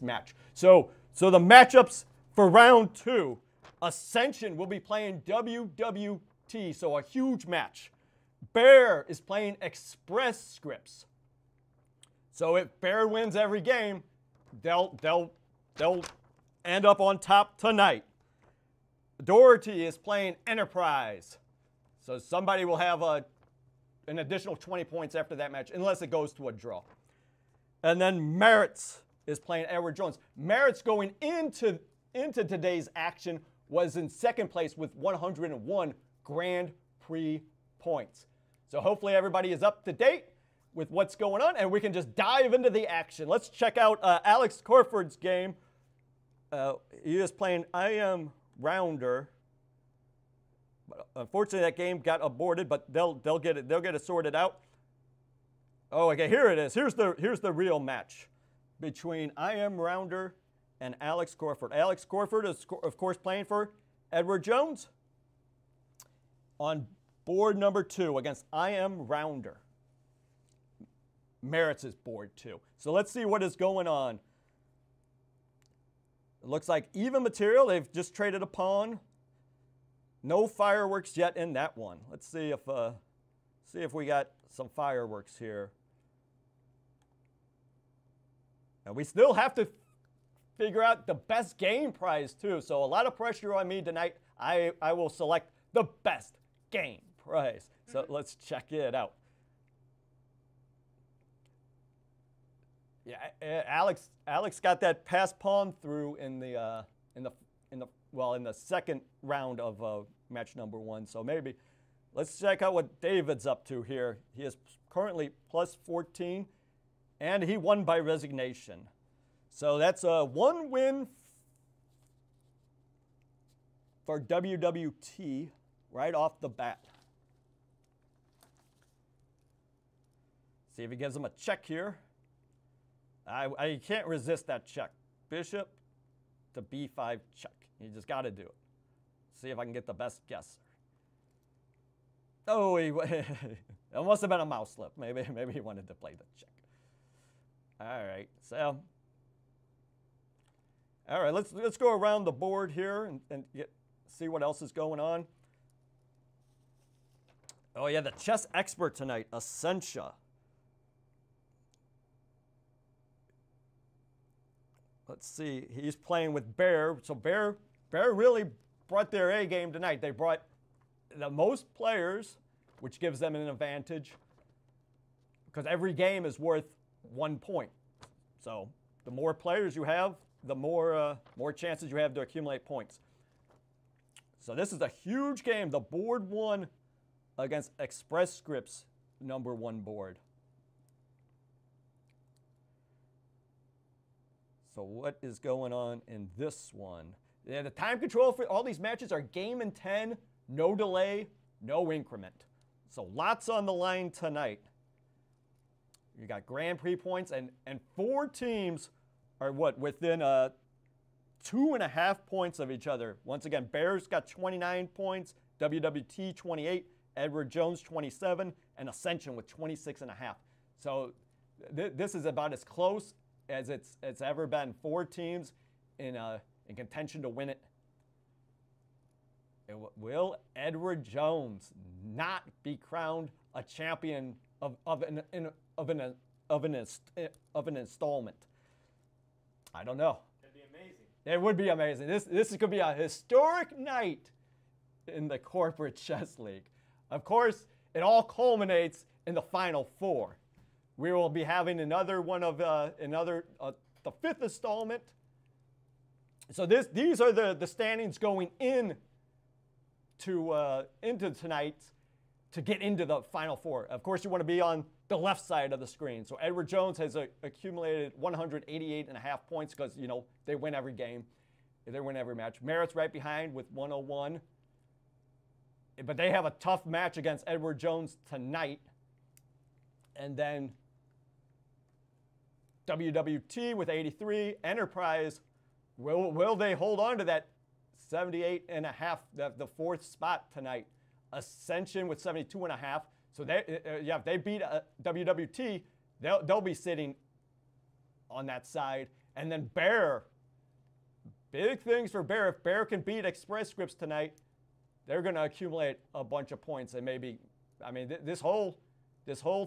match. So the matchups for round 2, Ascension will be playing WWT, so a huge match. Bear is playing Express Scripts. So if Bear wins every game, they'll end up on top tonight. Doherty is playing Enterprise. So somebody will have an additional 20 points after that match, unless it goes to a draw. And then Merritt's is playing Edward Jones. Merritt's going into today's action was in second place with 101 Grand Prix points. So hopefully everybody is up to date with what's going on, and we can just dive into the action. Let's check out Alex Corford's game. He is playing I Am Rounder. But unfortunately, that game got aborted, but they'll get it sorted out. Oh, okay, here it is. Here's the real match between I Am Rounder and Alex Corford. Alex Corford is, of course, playing for Edward Jones on board number 2 against I Am Rounder. Merritt's is board 2. So let's see what is going on. It looks like even material. They've just traded a pawn. No fireworks yet in that one. Let's see if we got some fireworks here. And we still have to figure out the best game prize too. So a lot of pressure on me tonight. I will select the best game prize. So let's check it out. Yeah, Alex got that pass pawn through in the second round of match number 1. So maybe let's check out what David's up to here. He is currently plus 14, and he won by resignation. So that's a 1 win for WWT right off the bat. See if he gives him a check here. I can't resist that check. Bishop to B5 check. You just got to do it. See if I can get the best guess. Oh, it must have been a mouse slip. Maybe he wanted to play the check. All right, so. All right, let's go around the board here and see what else is going on. Oh yeah, the chess expert tonight, Essentia. Let's see, he's playing with Bear. So Bear really brought their A game tonight. They brought the most players, which gives them an advantage because every game is worth 1 point. So the more players you have, the more chances you have to accumulate points. So this is a huge game. The board 1 against Express Scripts number 1 board. So what is going on in this one? Yeah, the time control for all these matches are game in 10, no delay, no increment. So lots on the line tonight. You got Grand Prix points, and 4 teams are within 2.5 points of each other. Once again, Bears got 29 points, WWT 28, Edward Jones 27, and Ascension with 26.5. So this is about as close as it's ever been. 4 teams in contention to win it. Will Edward Jones not be crowned a champion of an installment? I don't know. That'd be amazing. It would be amazing. This could be a historic night in the Corporate Chess League. Of course, it all culminates in the Final Four. We will be having another one of the 5th installment. So these are the standings going into tonight to get into the Final Four. Of course, you want to be on the left side of the screen. So Edward Jones has accumulated 188.5 points because they win every game. They win every match. Merritt's right behind with 101. But they have a tough match against Edward Jones tonight. And then WWT with 83. Enterprise, will they hold on to that 78.5, the fourth spot tonight? Ascension with 72.5. So if they beat WWT, they'll be sitting on that side. And then Bear, big things for Bear. If Bear can beat Express Scripts tonight, they're going to accumulate a bunch of points. And maybe, I mean, this whole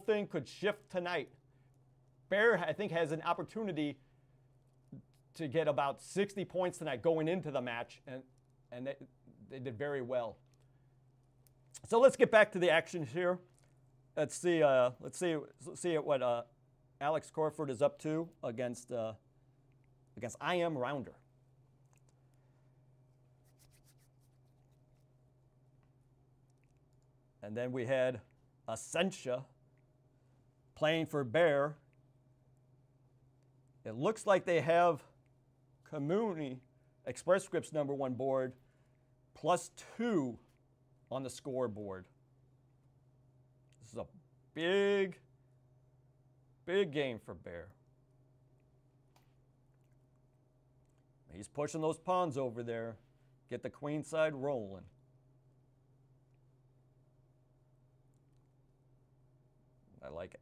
thing could shift tonight. Bear, I think, has an opportunity to get about 60 points tonight going into the match, and they did very well. So let's get back to the action here. Let's see what Alex Corford is up to against I Am Rounder. And then we had Essentia playing for Bear. It looks like they have Community Express Scripts #1 board +2 on the scoreboard. This is a big game for Bear. He's pushing those pawns over there. Get the queen side rolling. I like it.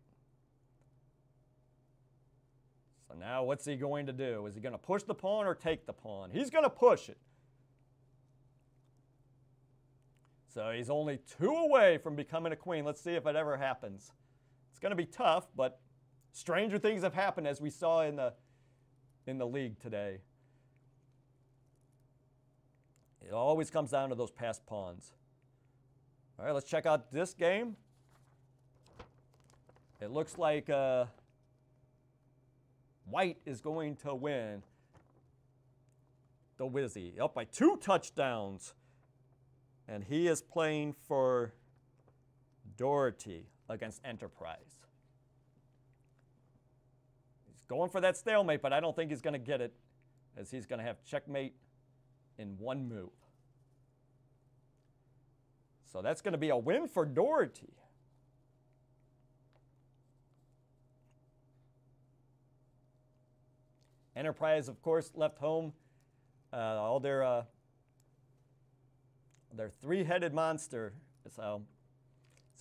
So now what's he going to do? Is he going to push the pawn or take the pawn? He's going to push it. So he's only 2 away from becoming a queen. Let's see if it ever happens. It's going to be tough, but stranger things have happened, as we saw in the league today. It always comes down to those passed pawns. All right, let's check out this game. It looks like White is going to win the Wizzy, up by 2 touchdowns. And he is playing for Doherty against Enterprise. He's going for that stalemate, but I don't think he's going to get it, as he's going to have checkmate in 1 move. So that's going to be a win for Doherty. Enterprise, of course, left home all their 3-headed monster. So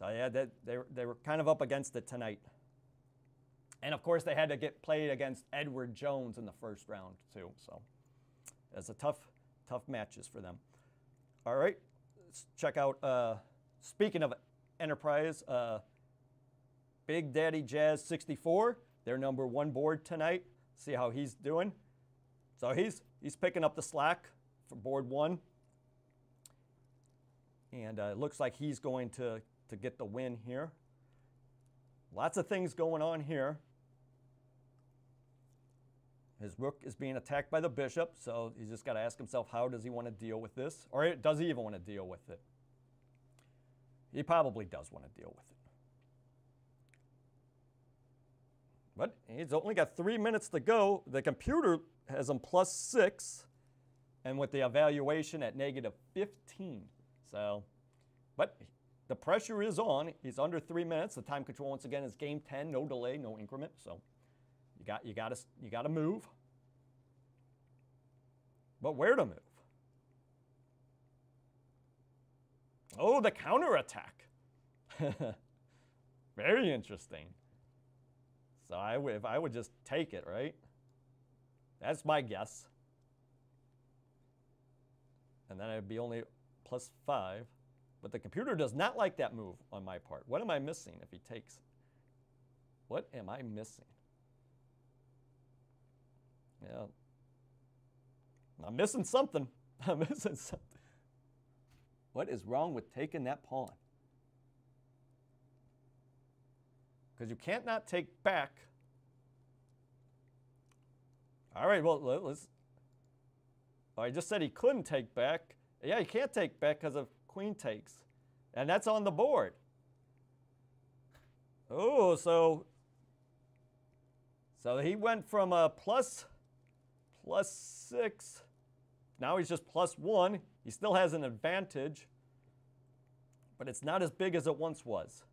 yeah, they were kind of up against it tonight. And of course, they had to get played against Edward Jones in the first round too. So it's a tough matches for them. All right, let's check out. Speaking of Enterprise, Big Daddy Jazz 64, their #1 board tonight. See how he's doing. So he's picking up the slack for board 1. And it looks like he's going to get the win here. Lots of things going on here. His rook is being attacked by the bishop, so he's just got to ask himself, how does he want to deal with this? Or does he even want to deal with it? He probably does want to deal with it. But he's only got 3 minutes to go. The computer has him +6, and with the evaluation at -15. So, but the pressure is on. He's under 3 minutes. The time control once again is game 10, no delay, no increment. So, you got to move. But where to move? Oh, the counterattack. Very interesting. So if I would just take it, right? That's my guess. And then I'd be only +5. But the computer does not like that move on my part. What am I missing if he takes? What am I missing? Yeah. I'm missing something. I'm missing something. What is wrong with taking that pawn? Because you can't not take back. All right, well, let's. Oh, I just said he couldn't take back. Yeah, he can't take back because of queen takes. And that's on the board. Oh, so he went from a +6 now he's just +1. He still has an advantage, but it's not as big as it once was.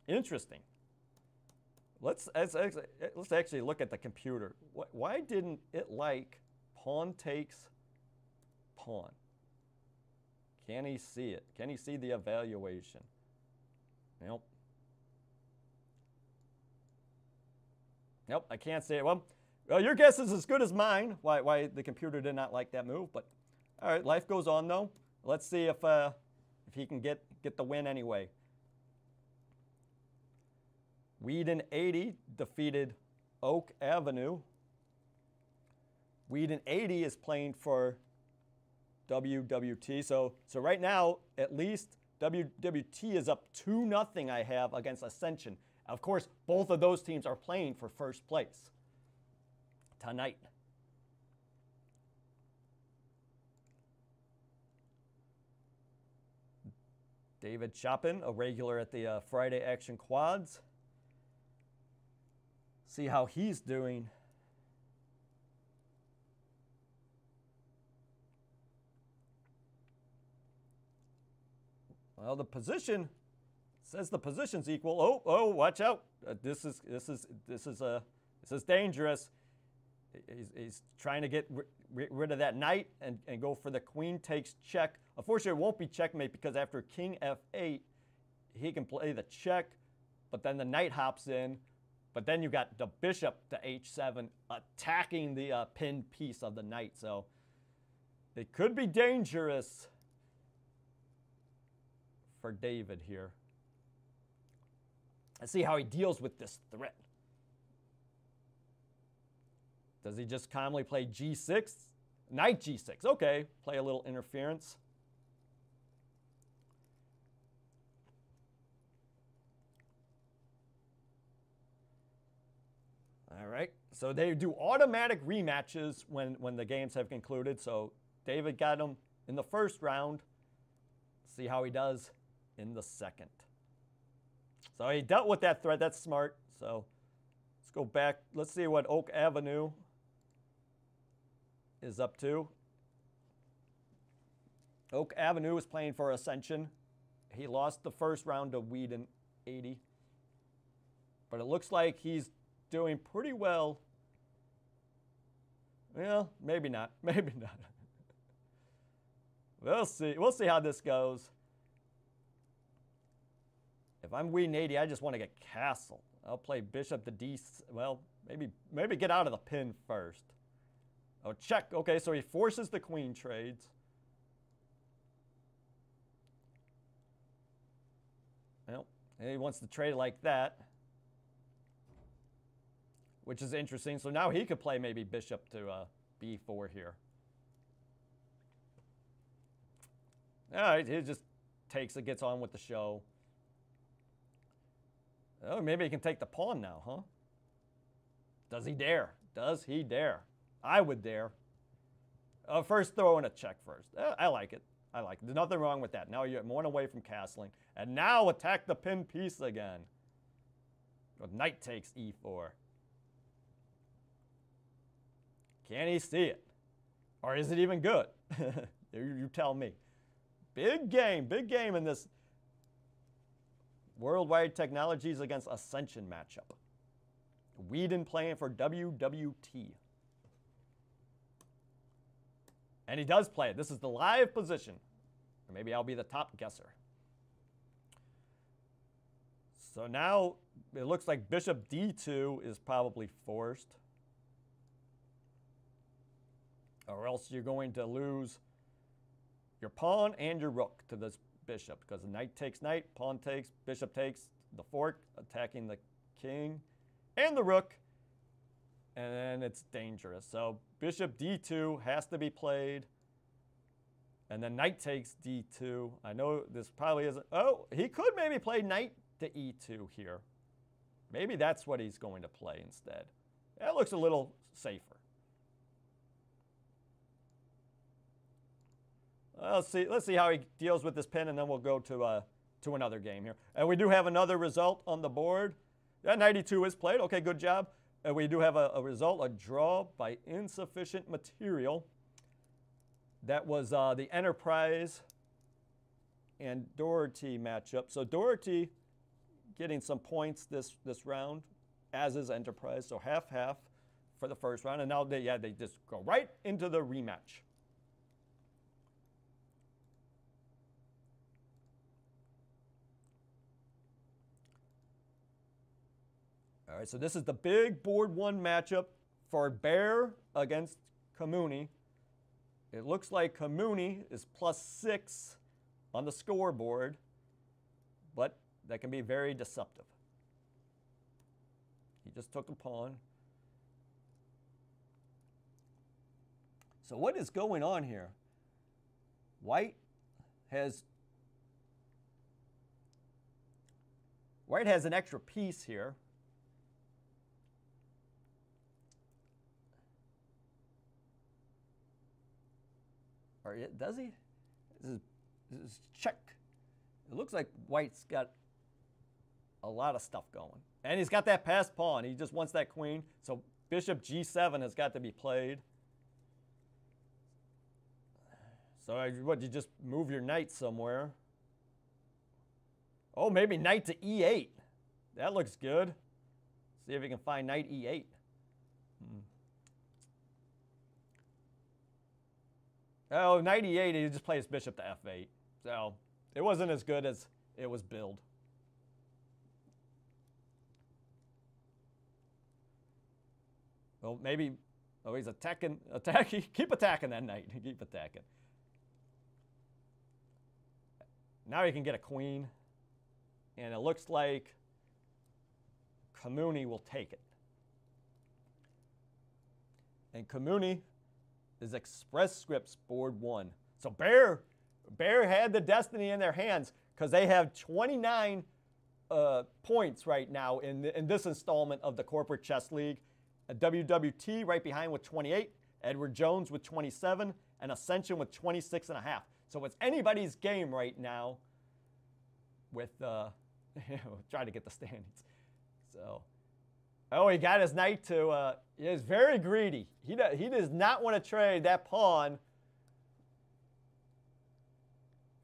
Interesting. Let's actually look at the computer. Why didn't it like pawn takes pawn? Can he see it? Can he see the evaluation? Nope. Nope, I can't see it. Well, your guess is as good as mine, why the computer did not like that move. But, all right, life goes on, though. Let's see if he can get the win anyway. Whedon 80 defeated Oak Avenue. Whedon 80 is playing for WWT. So right now, at least WWT is up 2-0 I have against Ascension. Of course, both of those teams are playing for first place tonight. David Chopin, a regular at the Friday Action Quads. See how he's doing. Well, the position says the position's equal. Oh, watch out! This is dangerous. He's trying to get rid of that knight and go for the queen takes check. Unfortunately, it won't be checkmate because after king f8, he can play the check, but then the knight hops in. But then you got the bishop to h7 attacking the pinned piece of the knight. So it could be dangerous for David here. Let's see how he deals with this threat. Does he just calmly play g6? Knight g6. Okay, play a little interference. All right, so they do automatic rematches when the games have concluded. So David got him in the first round. See how he does in the second. So he dealt with that threat. That's smart. So let's go back. Let's see what Oak Avenue is up to. Oak Avenue is playing for Ascension. He lost the first round to Whedon 80. But it looks like he's doing pretty well. Well, maybe not. Maybe not. We'll see. We'll see how this goes. If I'm Whedon 80, I just want to get castle. I'll play bishop to d. Well, maybe get out of the pin first. Oh, check. Okay, so he forces the queen trades. Well, he wants to trade like that, which is interesting. So now he could play maybe bishop to b4 here. All right, he just takes it, gets on with the show. Oh, maybe he can take the pawn now, huh? Does he dare? Does he dare? I would dare. First throw in a check first. I like it. I like it. There's nothing wrong with that. Now you're one away from castling. And now attack the pin piece again. With knight takes e4. Can he see it? Or is it even good? You tell me. Big game in this Worldwide Technologies against Ascension matchup. Whedon playing for WWT. And he does play it. This is the live position. Or maybe I'll be the top guesser. So now it looks like bishop d2 is probably forced. Or else you're going to lose your pawn and your rook to this bishop, because the knight takes knight, pawn takes, bishop takes, the fork, attacking the king and the rook, and then it's dangerous. So bishop d2 has to be played, and then knight takes d2. I know this probably isn't. Oh, he could maybe play knight to e2 here. Maybe that's what he's going to play instead. That looks a little safer. Let's see how he deals with this pin, and then we'll go to another game here. And we do have another result on the board. That 92 is played. Okay, good job. we do have a result, a draw by insufficient material. That was the Enterprise and Doherty matchup. So Doherty getting some points this round, as is Enterprise. So 50-50 for the first round. And now they just go right into the rematch. All right, so this is the big board one matchup for Bear against Kamuni. It looks like Kamuni is +6 on the scoreboard, but that can be very deceptive. He just took a pawn. So what is going on here? White has an extra piece here. Or does he? This is check. It looks like White's got a lot of stuff going. And he's got that passed pawn. He just wants that queen. So bishop g7 has got to be played. So what, you just move your knight somewhere? Oh, maybe knight to e8. That looks good. See if he can find knight e8. Oh, knight e8, he just plays bishop to f8. So it wasn't as good as it was billed. Well, maybe, oh, he's attacking, keep attacking that knight, keep attacking. Now he can get a queen, and it looks like Kamuni will take it. And Kamuni is Express Scripts board one. So Bear had the destiny in their hands because they have 29 points right now in this installment of the Corporate Chess League. WWT right behind with 28, Edward Jones with 27, and Ascension with 26.5. So it's anybody's game right now with, trying to get the standings. So, oh, he got his knight to, he is very greedy. He does not want to trade that pawn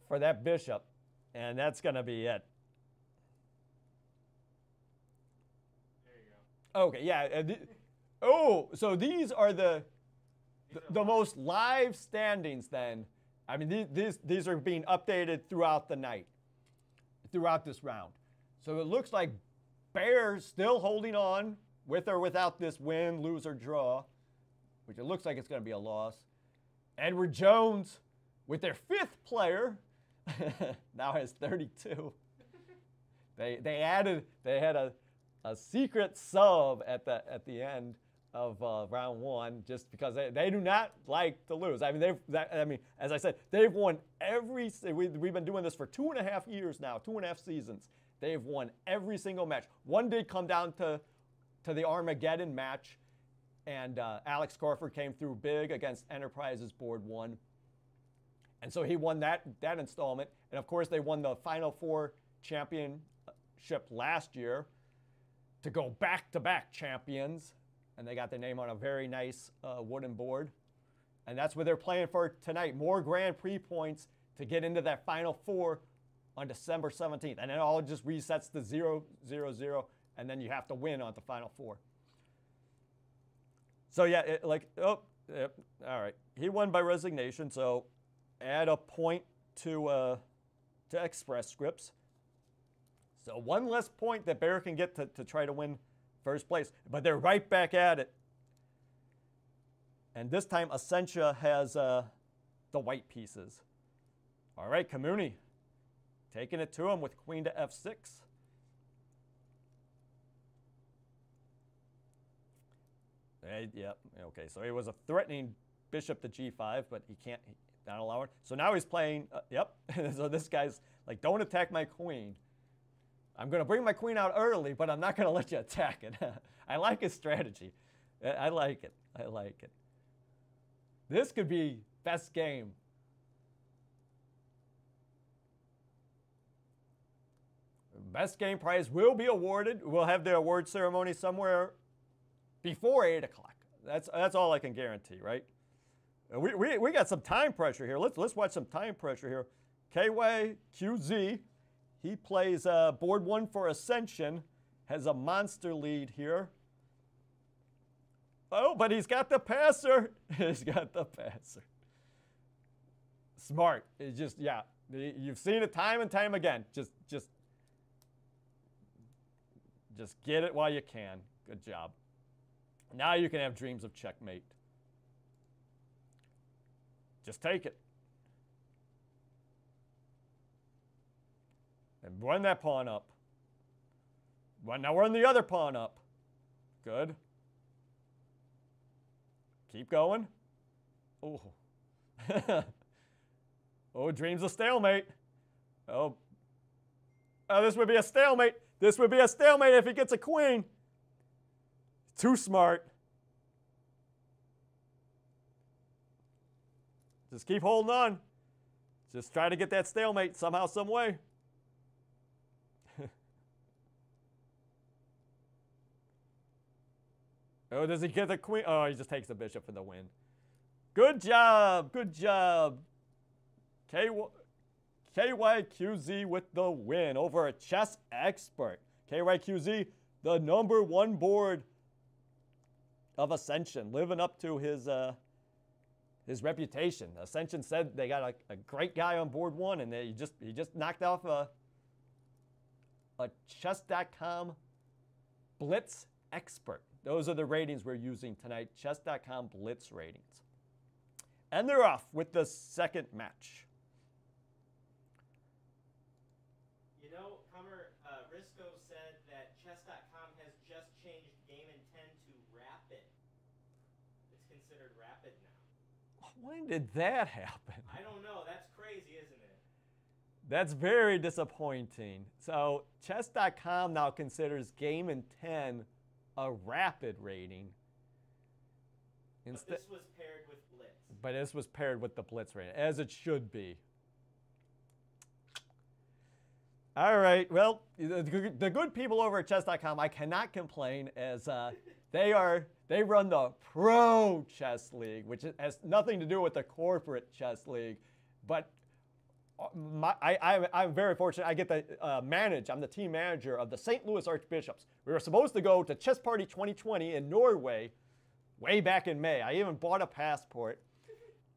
for that bishop, and that's going to be it. There you go. Okay, yeah. Oh, so these are the most live standings then. I mean, these are being updated throughout the night, throughout this round. So it looks like Bear's still holding on with or without this win, lose, or draw, which it looks like it's going to be a loss. Edward Jones with their 5th player now has 32. They had a secret sub at the end of round one, just because they do not like to lose. I mean, as I said, they've won every. We've been doing this for 2.5 years now, 2.5 seasons. They've won every single match. One did come down to the Armageddon match, and Alex Corford came through big against Enterprise's board one, and so he won that installment. And of course, they won the Final Four championship last year to go back-to-back champions. And they got their name on a very nice wooden board. And that's what they're playing for tonight. More Grand Prix points to get into that Final Four on December 17th. And it all just resets to 0-0-0. And then you have to win on the Final Four. So yeah, all right. He won by resignation. So add a point to Express Scripts. So one less point that Bear can get to try to win first place, but they're right back at it. And this time, Essentia has the white pieces. All right, Kamuni taking it to him with queen to f6. Yeah, okay, so he was a threatening bishop to g5, but he can't, not allow it. So now he's playing, yep, so this guy's like, don't attack my queen. I'm going to bring my queen out early, but I'm not going to let you attack it. I like his strategy. I like it. I like it. This could be best game. Best game prize will be awarded. We'll have the award ceremony somewhere before 8 o'clock. That's all I can guarantee, right? We got some time pressure here. Let's watch some time pressure here. KYQZ, he plays board 1 for Ascension, has a monster lead here. Oh, but he's got the passer. He's got the passer. Smart. It's just, yeah. You've seen it time and time again. Just get it while you can. Good job. Now you can have dreams of checkmate. Just take it. And run that pawn up. Well, now run the other pawn up. Good. Keep going. Oh. Oh, dreams of stalemate. Oh. Oh, this would be a stalemate. This would be a stalemate if he gets a queen. Too smart. Just keep holding on. Just try to get that stalemate somehow, some way. Oh, does he get the queen? Oh, he just takes the bishop for the win. Good job. Good job. KYQZ with the win over a chess expert. KYQZ, the #1 board of Ascension, living up to his reputation. Ascension said they got a great guy on board 1, and he just knocked off a chess.com Blitz expert. Those are the ratings we're using tonight, chess.com Blitz ratings. And they're off with the second match. You know, Kummer, Risco said that chess.com has just changed game intent to rapid. It's considered rapid now. When did that happen? I don't know. That's crazy, isn't it? That's very disappointing. So chess.com now considers game in 10 a rapid rating. But this was paired with Blitz. But this was paired with the Blitz rating, as it should be. All right, well, the good people over at chess.com, I cannot complain, as they run the Pro Chess League, which has nothing to do with the corporate chess league. But I'm very fortunate. I get to manage. I'm the team manager of the St. Louis Archbishops. We were supposed to go to Chess Party 2020 in Norway way back in May. I even bought a passport.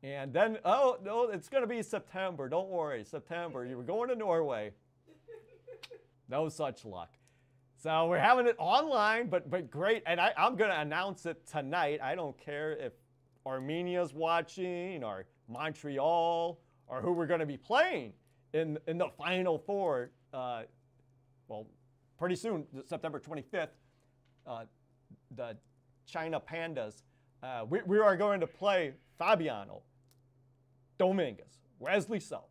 And then, oh, no, it's going to be September. Don't worry, September. You were going to Norway. No such luck. So we're having it online, but great. And I'm going to announce it tonight. I don't care if Armenia's watching or Montreal or who we're going to be playing in the Final Four. Well, pretty soon, September 25th, the China Pandas. We are going to play Fabiano, Dominguez, Wesley So,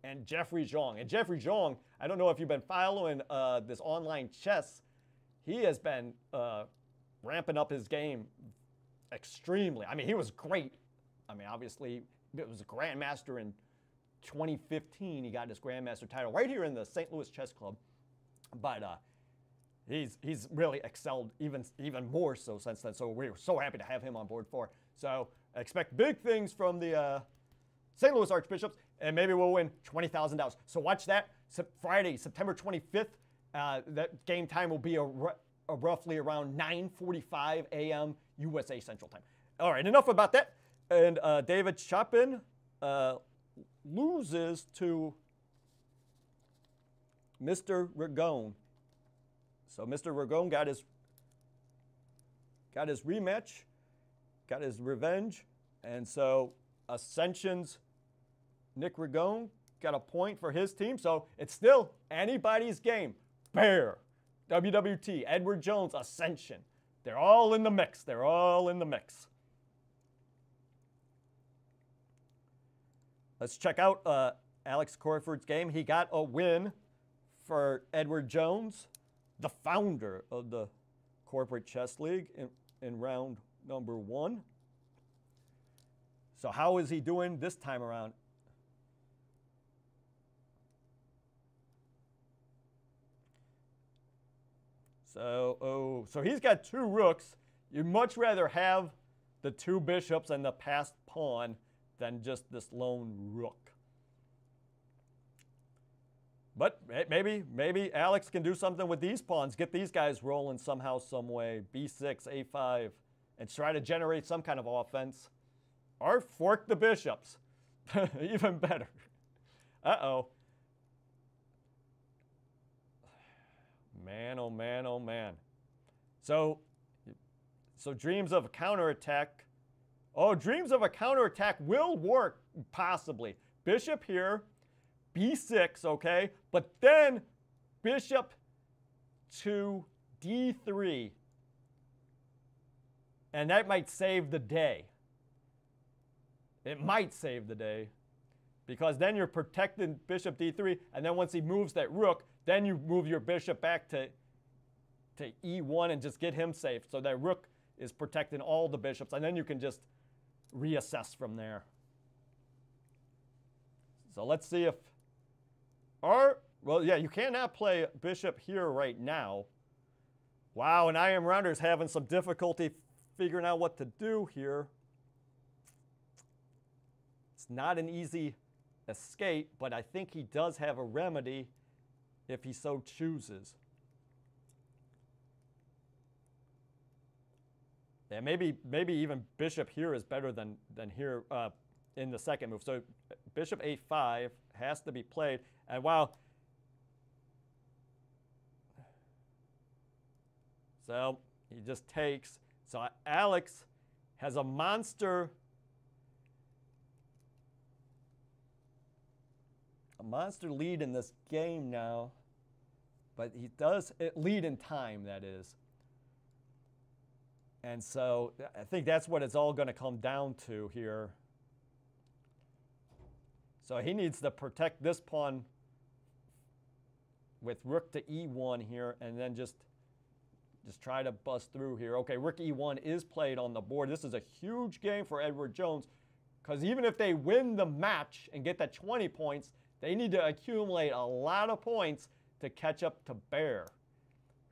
and Jeffrey Zhang. And Jeffrey Zhang, I don't know if you've been following this online chess. He has been ramping up his game extremely. I mean, he was great. I mean, obviously, it was a grandmaster in 2015. He got his grandmaster title right here in the St. Louis Chess Club. But he's really excelled even more so since then. So we're so happy to have him on board for. So expect big things from the St. Louis Archbishops, and maybe we'll win $20,000. So watch that Friday, September 25th. That game time will be roughly around 9:45 a.m. USA Central Time. All right, enough about that. And David Chopin loses to Mr. Ragone. So Mr. Ragone got his rematch, got his revenge, and so Ascension's Nick Ragone got a point for his team. So it's still anybody's game. Bear, WWT, Edward Jones, Ascension. They're all in the mix. They're all in the mix. Let's check out Alex Corford's game. He got a win for Edward Jones, the founder of the Corporate Chess League, in round number 1. So how is he doing this time around? So he's got 2 rooks. You'd much rather have the 2 bishops and the passed pawn than just this lone rook. But maybe Alex can do something with these pawns, get these guys rolling somehow, some way. B6, A5, and try to generate some kind of offense. Or fork the bishops. Even better. Uh-oh. Man, oh man, oh man. So dreams of a counterattack. Oh, dreams of a counterattack will work, possibly. Bishop here, B6, okay? But then bishop to D3. And that might save the day. It might save the day. Because then you're protecting bishop D3, and then once he moves that rook, then you move your bishop back to E1 and just get him safe. So that rook is protecting all the bishops, and then you can just reassess from there. So let's see if, well, yeah, you cannot play bishop here right now. Wow, and I Am Rounder's having some difficulty figuring out what to do here. It's not an easy escape, but I think he does have a remedy if he so chooses. Yeah, maybe even bishop here is better than here in the second move. So bishop A5 has to be played. And wow. So he just takes. So Alex has a monster lead in this game now. But he does lead in time, that is. And so I think that's what it's all going to come down to here. So he needs to protect this pawn with rook to E1 here, and then just try to bust through here. Okay, rook E1 is played on the board. This is a huge game for Edward Jones, because even if they win the match and get that 20 points, they need to accumulate a lot of points to catch up to Bear,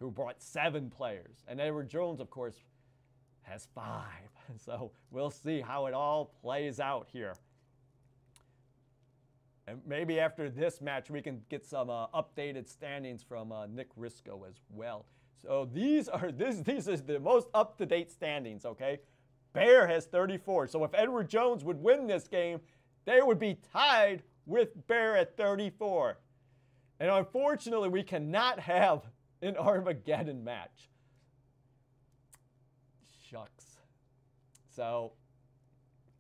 who brought 7 players. And Edward Jones, of course, has 5. So we'll see how it all plays out here. And maybe after this match, we can get some updated standings from Nick Risco as well. So these are the most up-to-date standings, okay? Bear has 34. So if Edward Jones would win this game, they would be tied with Bear at 34. And unfortunately, we cannot have an Armageddon match. Shucks. So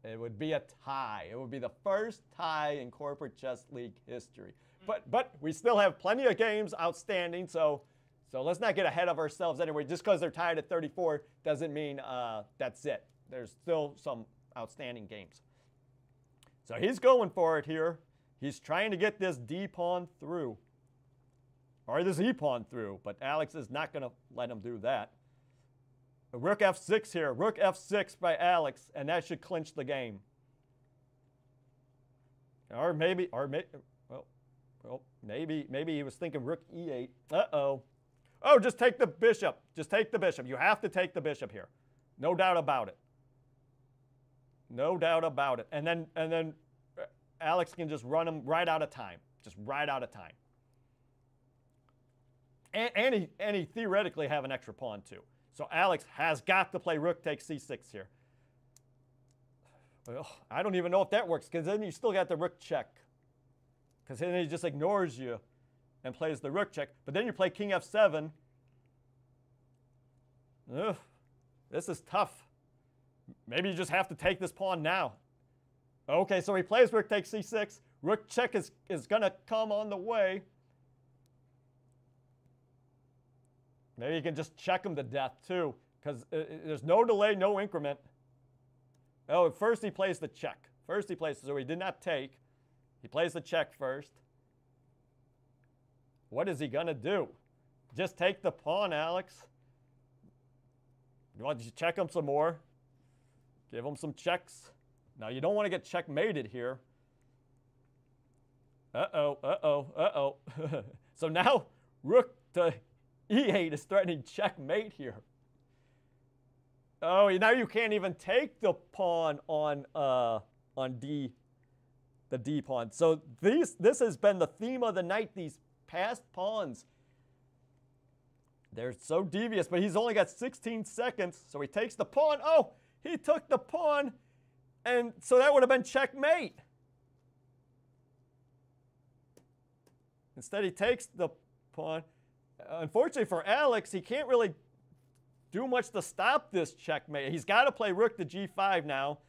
it would be a tie. It would be the first tie in Corporate Chess League history. But we still have plenty of games outstanding, so let's not get ahead of ourselves anyway. Just because they're tied at 34 doesn't mean that's it. There's still some outstanding games. So he's going for it here. He's trying to get this D pawn through, or this E pawn through, but Alex is not going to let him do that. Rook F6 here. Rook F6 by Alex, and that should clinch the game. Or maybe he was thinking Rook E8. Uh-oh. Oh, just take the bishop. Just take the bishop. You have to take the bishop here. No doubt about it. No doubt about it. And then Alex can just run him right out of time. Just right out of time. And he theoretically have an extra pawn too. So Alex has got to play rook takes C6 here. Well, I don't even know if that works, because then you still got the rook check. Because then he just ignores you and plays the rook check. But then you play king F7. Ugh, this is tough. Maybe you just have to take this pawn now. Okay, so he plays rook takes C6. Rook check is going to come on the way. Maybe you can just check him to death, too, because there's no delay, no increment. Oh, first he plays the check. First he plays, so he did not take. He plays the check first. What is he going to do? Just take the pawn, Alex. You want to check him some more? Give him some checks. Now, you don't want to get checkmated here. Uh-oh, uh-oh, uh-oh. So now, rook to E8 is threatening checkmate here. Oh, now you can't even take the pawn on D, the D pawn. So this has been the theme of the night, these past pawns. They're so devious, but he's only got 16 seconds, so he takes the pawn. Oh, he took the pawn, and so that would have been checkmate. Instead, he takes the pawn. Unfortunately for Alex, he can't really do much to stop this checkmate. He's got to play rook to g5 now,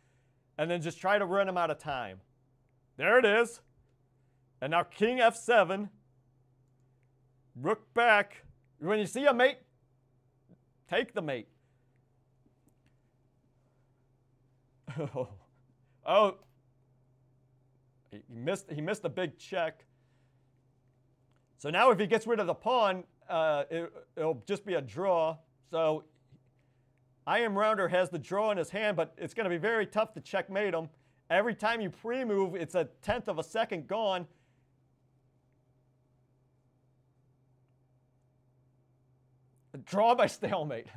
and then just try to run him out of time. There it is. And now king f7. Rook back. When you see a mate, take the mate. Oh. He missed a big check. So now if he gets rid of the pawn, it'll just be a draw. So I Am Rounder has the draw in his hand, but it's going to be very tough to checkmate him. Every time you pre-move, it's a 1/10 of a second gone. Draw by stalemate.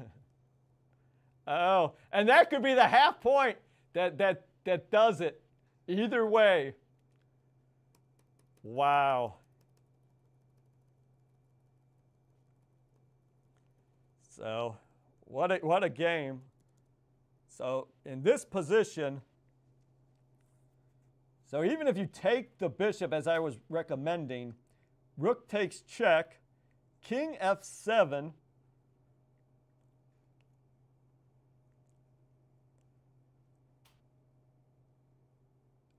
Oh, and that could be the half point that does it. Either way. Wow. So, what a game. So, in this position, so even if you take the bishop as I was recommending, rook takes check, king f7,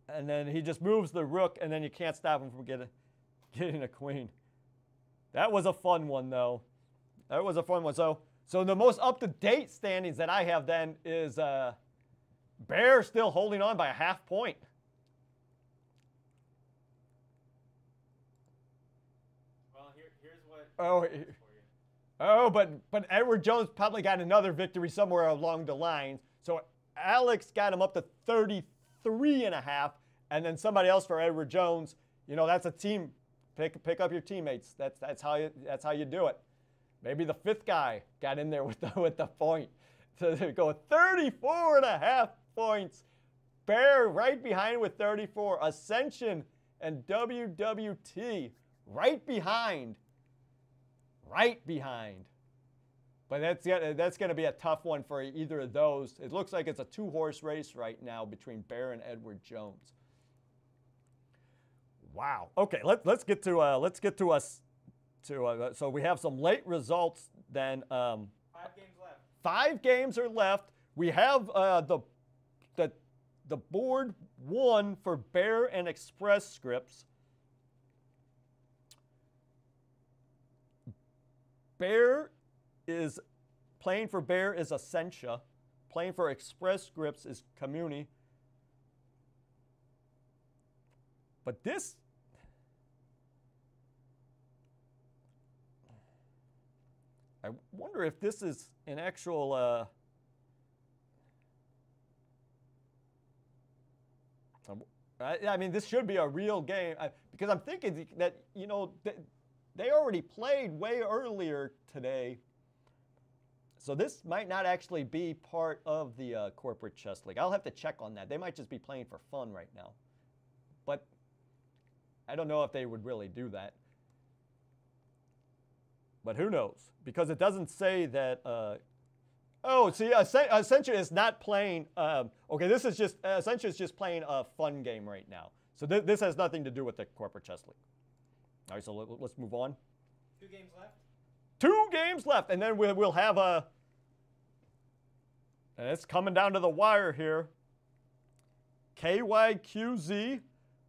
and then he just moves the rook, and then you can't stop him from getting a queen. That was a fun one, though. That was a fun one. So the most up-to-date standings that I have then is Bear still holding on by a half point. Well, here's what. But Edward Jones probably got another victory somewhere along the lines. So Alex got him up to 33.5, and then somebody else for Edward Jones. You know, that's a team. Pick up your teammates. That's how you do it. Maybe the fifth guy got in there with the point to go 34.5 points. Bear right behind with 34. Ascension and WWT right behind. Right behind. But that's going to be a tough one for either of those. It looks like it's a two-horse race right now between Bear and Edward Jones. Wow. Okay, let's get to us. So we have some late results then. 5 games left. 5 games are left. We have the board 1 for Bear and Express Scripts. Playing for Bear is Essentia. Playing for Express Scripts is Communi. But this, I wonder if this is an actual, I mean, this should be a real game because I'm thinking that, you know, they already played way earlier today. So this might not actually be part of the Corporate Chess League. I'll have to check on that. They might just be playing for fun right now. But I don't know if they would really do that. But who knows? Because it doesn't say that. Oh, see, Essentia is not playing. Okay, this is just Essentia is just playing a fun game right now. So this has nothing to do with the Corporate Chess League. All right, so let's move on. 2 games left. 2 games left, and then we'll have a. And it's coming down to the wire here. KYQZ,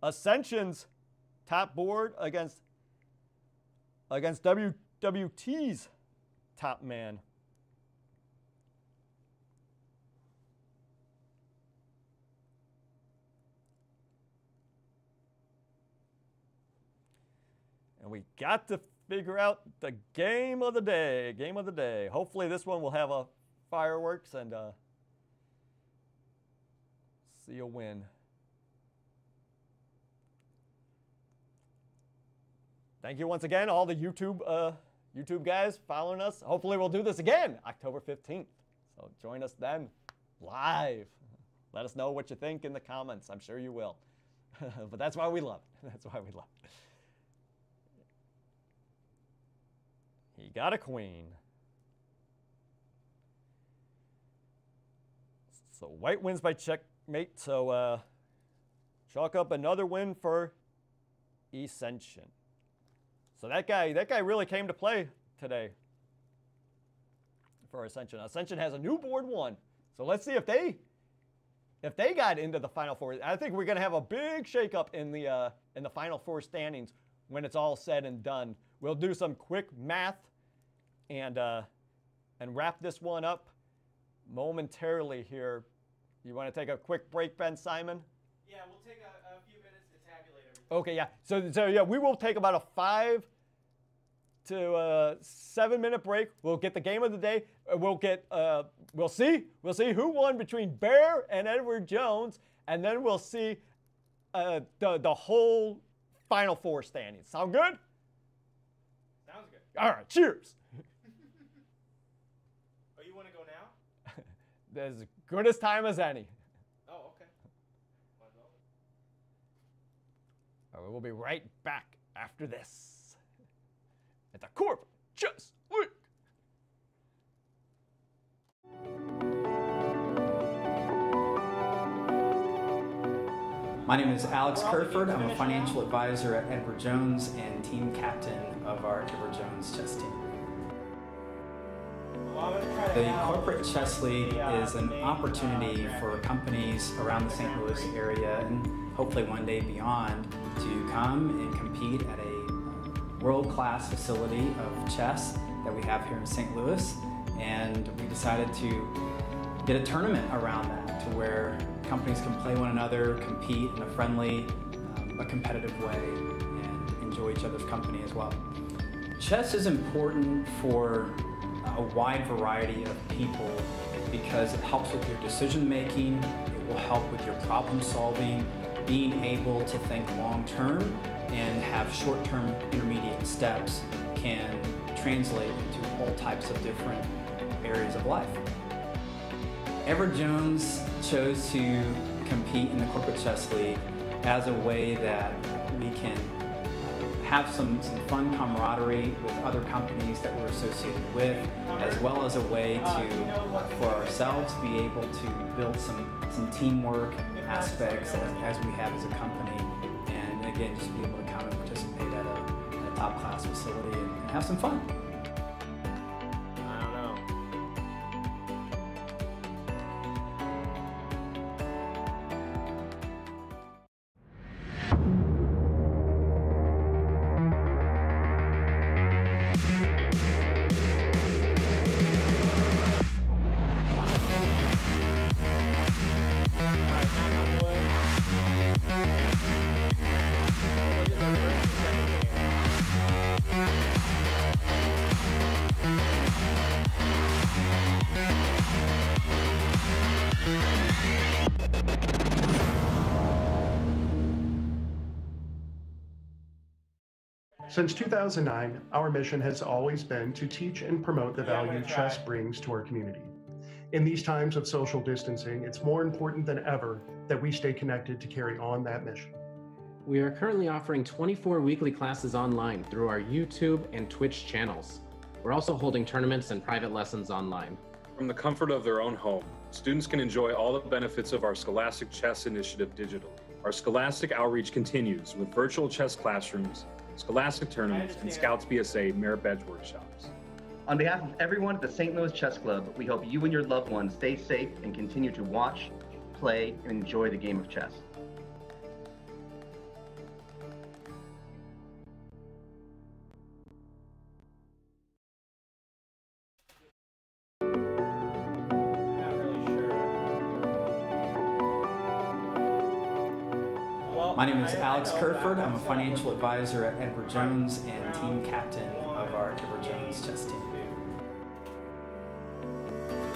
Ascension's top board against WWT's top man. And we got to figure out the game of the day. Game of the day. Hopefully this one will have a fireworks and see a win. Thank you once again, all the YouTube guys following us. Hopefully we'll do this again October 15th. So join us then, live. Let us know what you think in the comments. I'm sure you will. But that's why we love it. That's why we love it. He got a queen. So white wins by checkmate. So chalk up another win for Ascension. So that guy really came to play today for Ascension. Ascension has a new board 1. So let's see if they got into the Final Four. I think we're going to have a big shakeup in the Final Four standings when it's all said and done. We'll do some quick math and wrap this one up momentarily here. You want to take a quick break, Ben Simon? Yeah, we'll take a few minutes to tabulate everything. Okay, yeah. So yeah, we will take about a 5 to 7 minute break. We'll get the game of the day. We'll see who won between Bear and Edward Jones, and then we'll see the whole Final Four standings. Sound good? Sounds good. All right, cheers. Oh, you want to go now? As good as time as any. Oh, okay. All right, we'll be right back after this at the Corporate Chess League. My name is Alex Kerford. I'm a financial advisor at Edward Jones and team captain of our Edward Jones chess team. The Corporate Chess League is an opportunity for companies around the St. Louis area and hopefully one day beyond to come and compete at a world-class facility of chess that we have here in St. Louis. And we decided to get a tournament around that to where companies can play one another, compete in a friendly, but competitive way, and enjoy each other's company as well. Chess is important for a wide variety of people because it helps with your decision making, it will help with your problem solving, being able to think long term and have short term intermediate steps can translate into all types of different areas of life. Edward Jones chose to compete in the Corporate Chess League as a way that we can have some fun camaraderie with other companies that we're associated with, as well as a way to, for ourselves, be able to build some teamwork aspects as we have as a company, and again, just be able to come and participate at a top-class facility and have some fun. Since 2009, our mission has always been to teach and promote the value chess brings to our community. In these times of social distancing, it's more important than ever that we stay connected to carry on that mission. We are currently offering 24 weekly classes online through our YouTube and Twitch channels. We're also holding tournaments and private lessons online. From the comfort of their own home, students can enjoy all the benefits of our Scholastic Chess Initiative digitally. Our Scholastic outreach continues with virtual chess classrooms, Scholastic tournaments, and Scouts BSA merit badge workshops. On behalf of everyone at the St. Louis Chess Club, we hope you and your loved ones stay safe and continue to watch, play, and enjoy the game of chess. My name is Alex Kerford. I'm a financial advisor at Edward Jones and team captain of our Edward Jones chess team.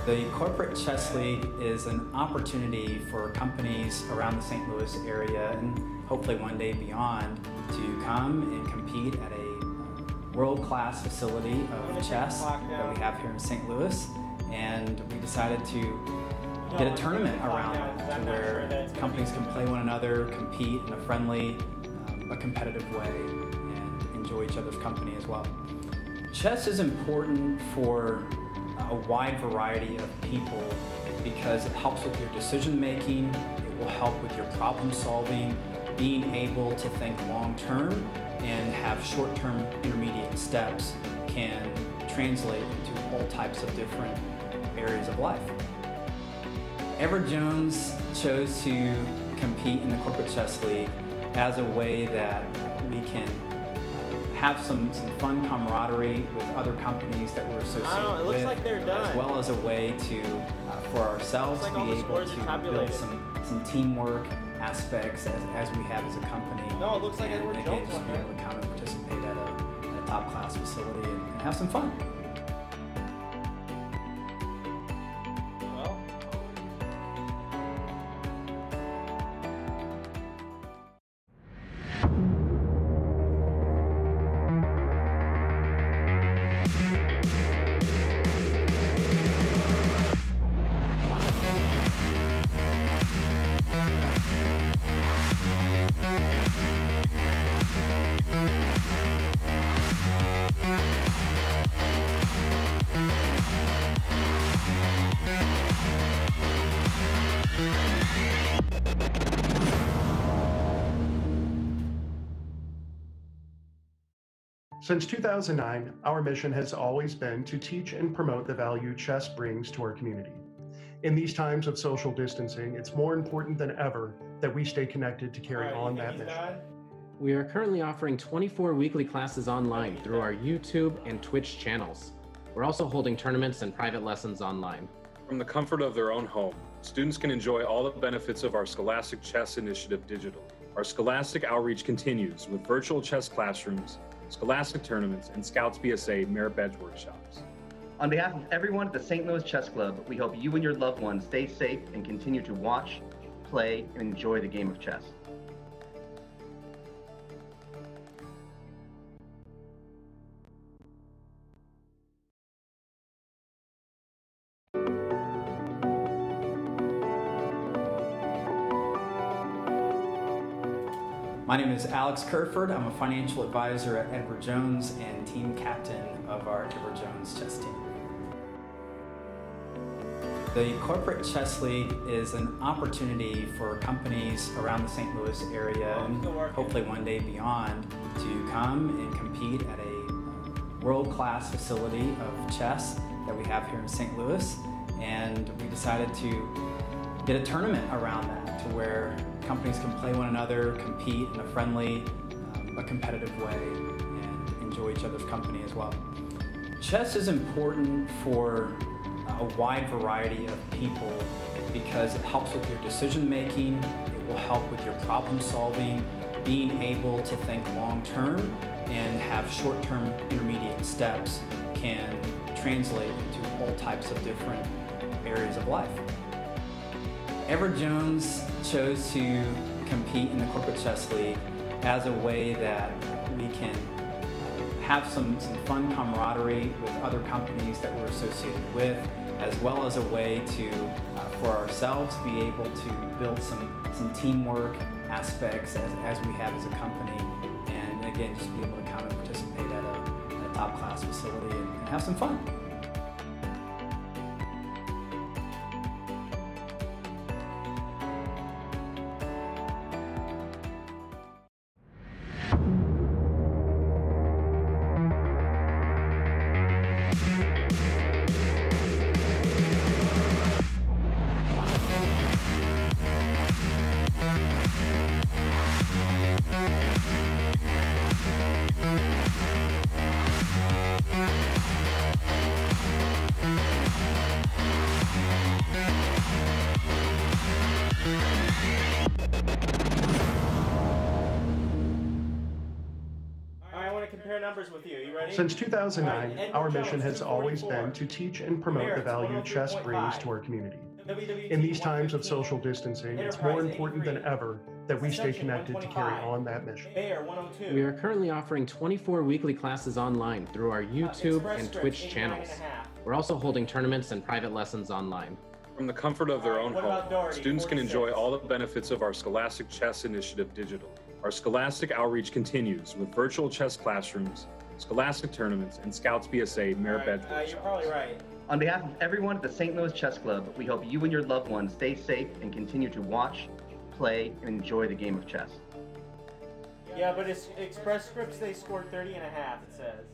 The Corporate Chess League is an opportunity for companies around the St. Louis area and hopefully one day beyond to come and compete at a world-class facility of chess that we have here in St. Louis. and we decided to get a tournament around that to where companies can play one another, compete in a friendly, but competitive way, and enjoy each other's company as well. Chess is important for a wide variety of people because it helps with your decision making, it will help with your problem solving, being able to think long term and have short term intermediate steps can translate into all types of different areas of life. Edward Jones chose to compete in the Corporate Chess League as a way that we can have some fun camaraderie with other companies that we're associated with, like they're done. as well as a way to, for ourselves, to be able to build some teamwork aspects as we have as a company. No, it looks like and Edward again, Jones just be able to come and participate at a top class facility and have some fun. Since 2009, our mission has always been to teach and promote the value chess brings to our community. In these times of social distancing, it's more important than ever that we stay connected to carry on that mission. We are currently offering 24 weekly classes online through our YouTube and Twitch channels. We're also holding tournaments and private lessons online. From the comfort of their own home, students can enjoy all the benefits of our Scholastic Chess Initiative digital. Our Scholastic outreach continues with virtual chess classrooms, Scholastic tournaments, and Scouts BSA merit badge workshops. On behalf of everyone at the St. Louis Chess Club, we hope you and your loved ones stay safe and continue to watch, play, and enjoy the game of chess. My name is Alex Kerford. I'm a financial advisor at Edward Jones and team captain of our Edward Jones chess team. The Corporate Chess League is an opportunity for companies around the St. Louis area and hopefully one day beyond to come and compete at a world-class facility of chess that we have here in St. Louis. And we decided to get a tournament around that to where companies can play one another, compete in a friendly, but competitive way, and enjoy each other's company as well. Chess is important for a wide variety of people because it helps with your decision making, it will help with your problem solving, being able to think long term and have short term intermediate steps can translate into all types of different areas of life. Edward Jones chose to compete in the Corporate Chess League as a way that we can have some fun camaraderie with other companies that we're associated with, as well as a way to, for ourselves, be able to build some teamwork aspects as we have as a company, and again, just be able to come and participate at a top class facility and have some fun. Compare numbers with you. You ready? Since 2009, our mission has always been to teach and promote the value chess brings to our community. In these times of social distancing, it's more important than ever that we stay connected to carry on that mission. We are currently offering 24 weekly classes online through our YouTube and Twitch channels. We're also holding tournaments and private lessons online. From the comfort of their own What home, about Doherty? students can 46. enjoy all the benefits of our Scholastic Chess Initiative digital. Our Scholastic outreach continues with virtual chess classrooms, Scholastic tournaments, and Scouts BSA merit badge workshops. You're probably right. On behalf of everyone at the St. Louis Chess Club, we hope you and your loved ones stay safe and continue to watch, play, and enjoy the game of chess. Yeah, but it's Express Scripts, they scored 30 and a half, it says.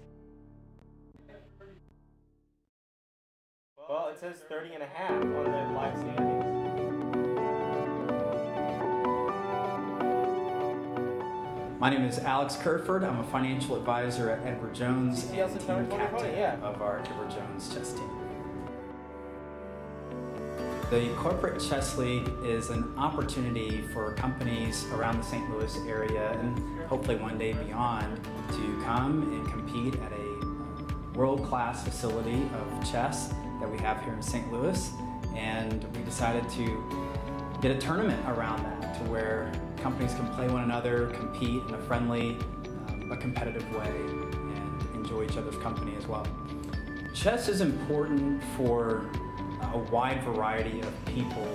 Well, it says 30 and a half on the live standings. My name is Alex Kerford. I'm a financial advisor at Edward Jones CCL and September team 2020, captain yeah. of our Edward Jones chess team. The Corporate Chess League is an opportunity for companies around the St. Louis area and hopefully one day beyond to come and compete at a world-class facility of chess that we have here in St. Louis. And we decided to get a tournament around that to where companies can play one another, compete in a friendly but competitive way, and enjoy each other's company as well. Chess is important for a wide variety of people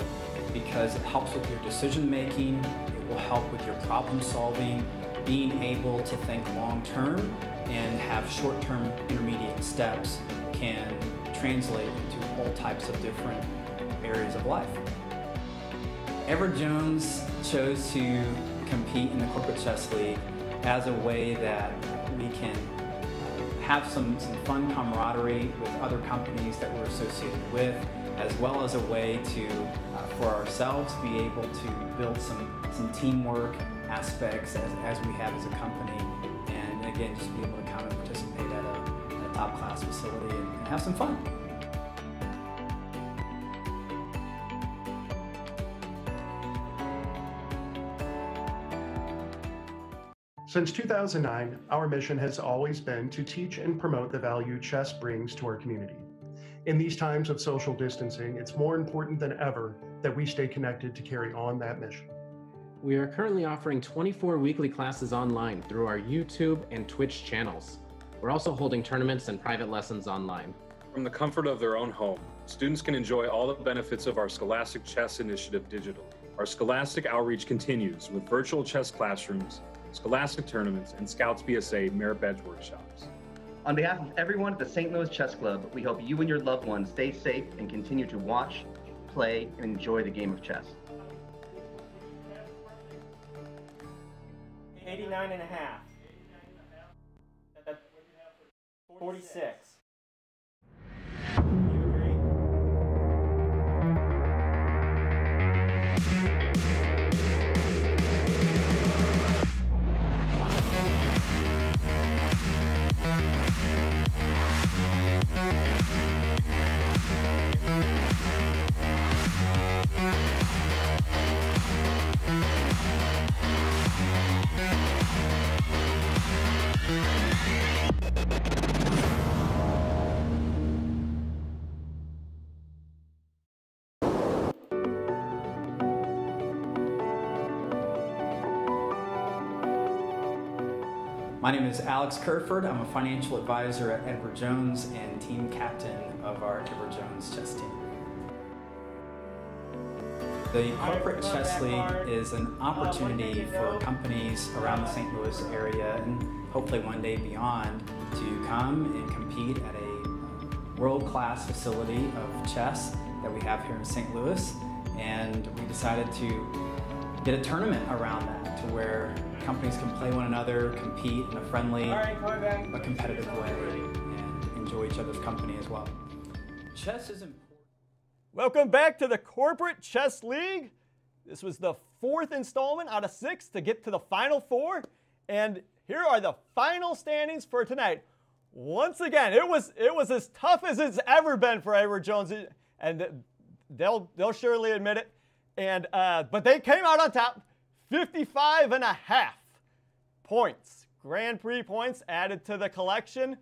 because it helps with your decision making, it will help with your problem solving, being able to think long term and have short term intermediate steps can translate into all types of different areas of life. Edward Jones chose to compete in the Corporate Chess League as a way that we can have some fun camaraderie with other companies that we're associated with, as well as a way to, for ourselves, be able to build some teamwork aspects as we have as a company, and again, just be able to come and participate at a top-class facility and have some fun. Since 2009, our mission has always been to teach and promote the value chess brings to our community. In these times of social distancing, it's more important than ever that we stay connected to carry on that mission. We are currently offering 24 weekly classes online through our YouTube and Twitch channels. We're also holding tournaments and private lessons online. From the comfort of their own home, students can enjoy all the benefits of our Scholastic Chess Initiative digital. Our Scholastic outreach continues with virtual chess classrooms, Scholastic tournaments, and Scouts BSA merit badge workshops. On behalf of everyone at the St. Louis Chess Club, we hope you and your loved ones stay safe and continue to watch, play, and enjoy the game of chess. 89 and a half. 46. You agree? My name is Alex Kerford. I'm a financial advisor at Edward Jones and team captain of our Edward Jones chess team. The Corporate Chess League is an opportunity for companies around the St. Louis area and hopefully one day beyond to come and compete at a world-class facility of chess that we have here in St. Louis. And we decided to get a tournament around that to where companies can play one another, compete in a friendly but competitive way, and enjoy each other's company as well. Chess is important. Welcome back to the Corporate Chess League. This was the 4th installment out of 6 to get to the final 4. And here are the final standings for tonight. Once again, it was as tough as it's ever been for Edward Jones, and they'll surely admit it. And but they came out on top, 55.5 points. Grand Prix points added to the collection.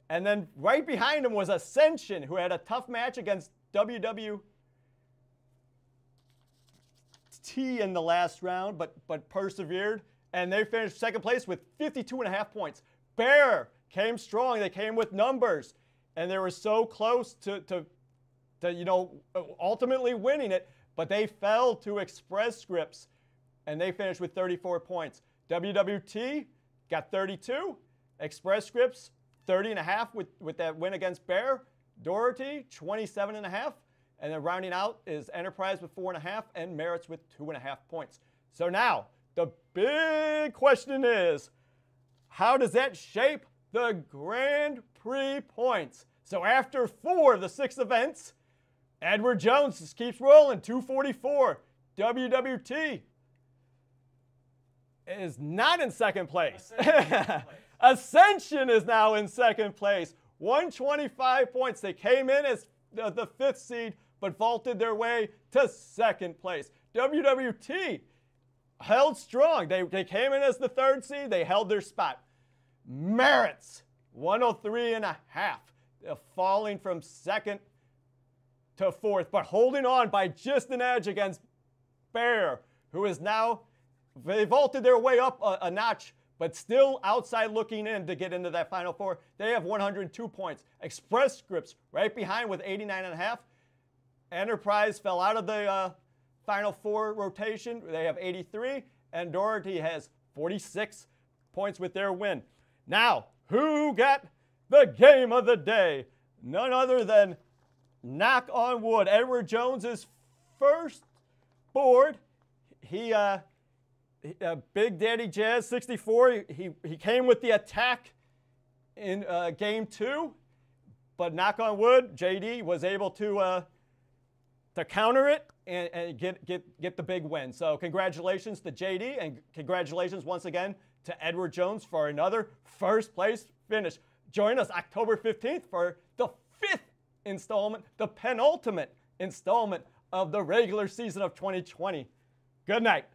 And then right behind him was Ascension, who had a tough match against WWT in the last round, but persevered. And they finished second place with 52.5 points. Bear came strong. They came with numbers. and they were so close to you know, ultimately winning it, but they fell to Express Scripts, and they finished with 34 points. WWT got 32. Express Scripts, 30.5 with that win against Bear. Doherty, 27.5. And then rounding out is Enterprise with 4.5 and Merritt's with 2.5 points. So now, the big question is, how does that shape the Grand Prix points? So after 4 of the 6 events, Edward Jones just keeps rolling, 244. WWT is not in second place. Ascension is now in second place, 125 points. They came in as the 5th seed, but vaulted their way to second place. WWT held strong. They came in as the 3rd seed. They held their spot. Merritt's 103.5, falling from 2nd to 4th, but holding on by just an edge against Bear, who is now, they vaulted their way up a notch, but still outside looking in to get into that Final 4. They have 102 points. Express Scripts right behind with 89.5. Enterprise fell out of the Final 4 rotation. They have 83, and Doherty has 46 points with their win. Now, who got the game of the day? None other than, knock on wood, Edward Jones's first board. Big Daddy Jazz 64. He came with the attack in game 2, but knock on wood, JD was able to counter it and get the big win. So congratulations to JD, and congratulations once again to Edward Jones for another first place finish. Join us October 15th for the 5th installment, the penultimate installment of the regular season of 2020. Good night.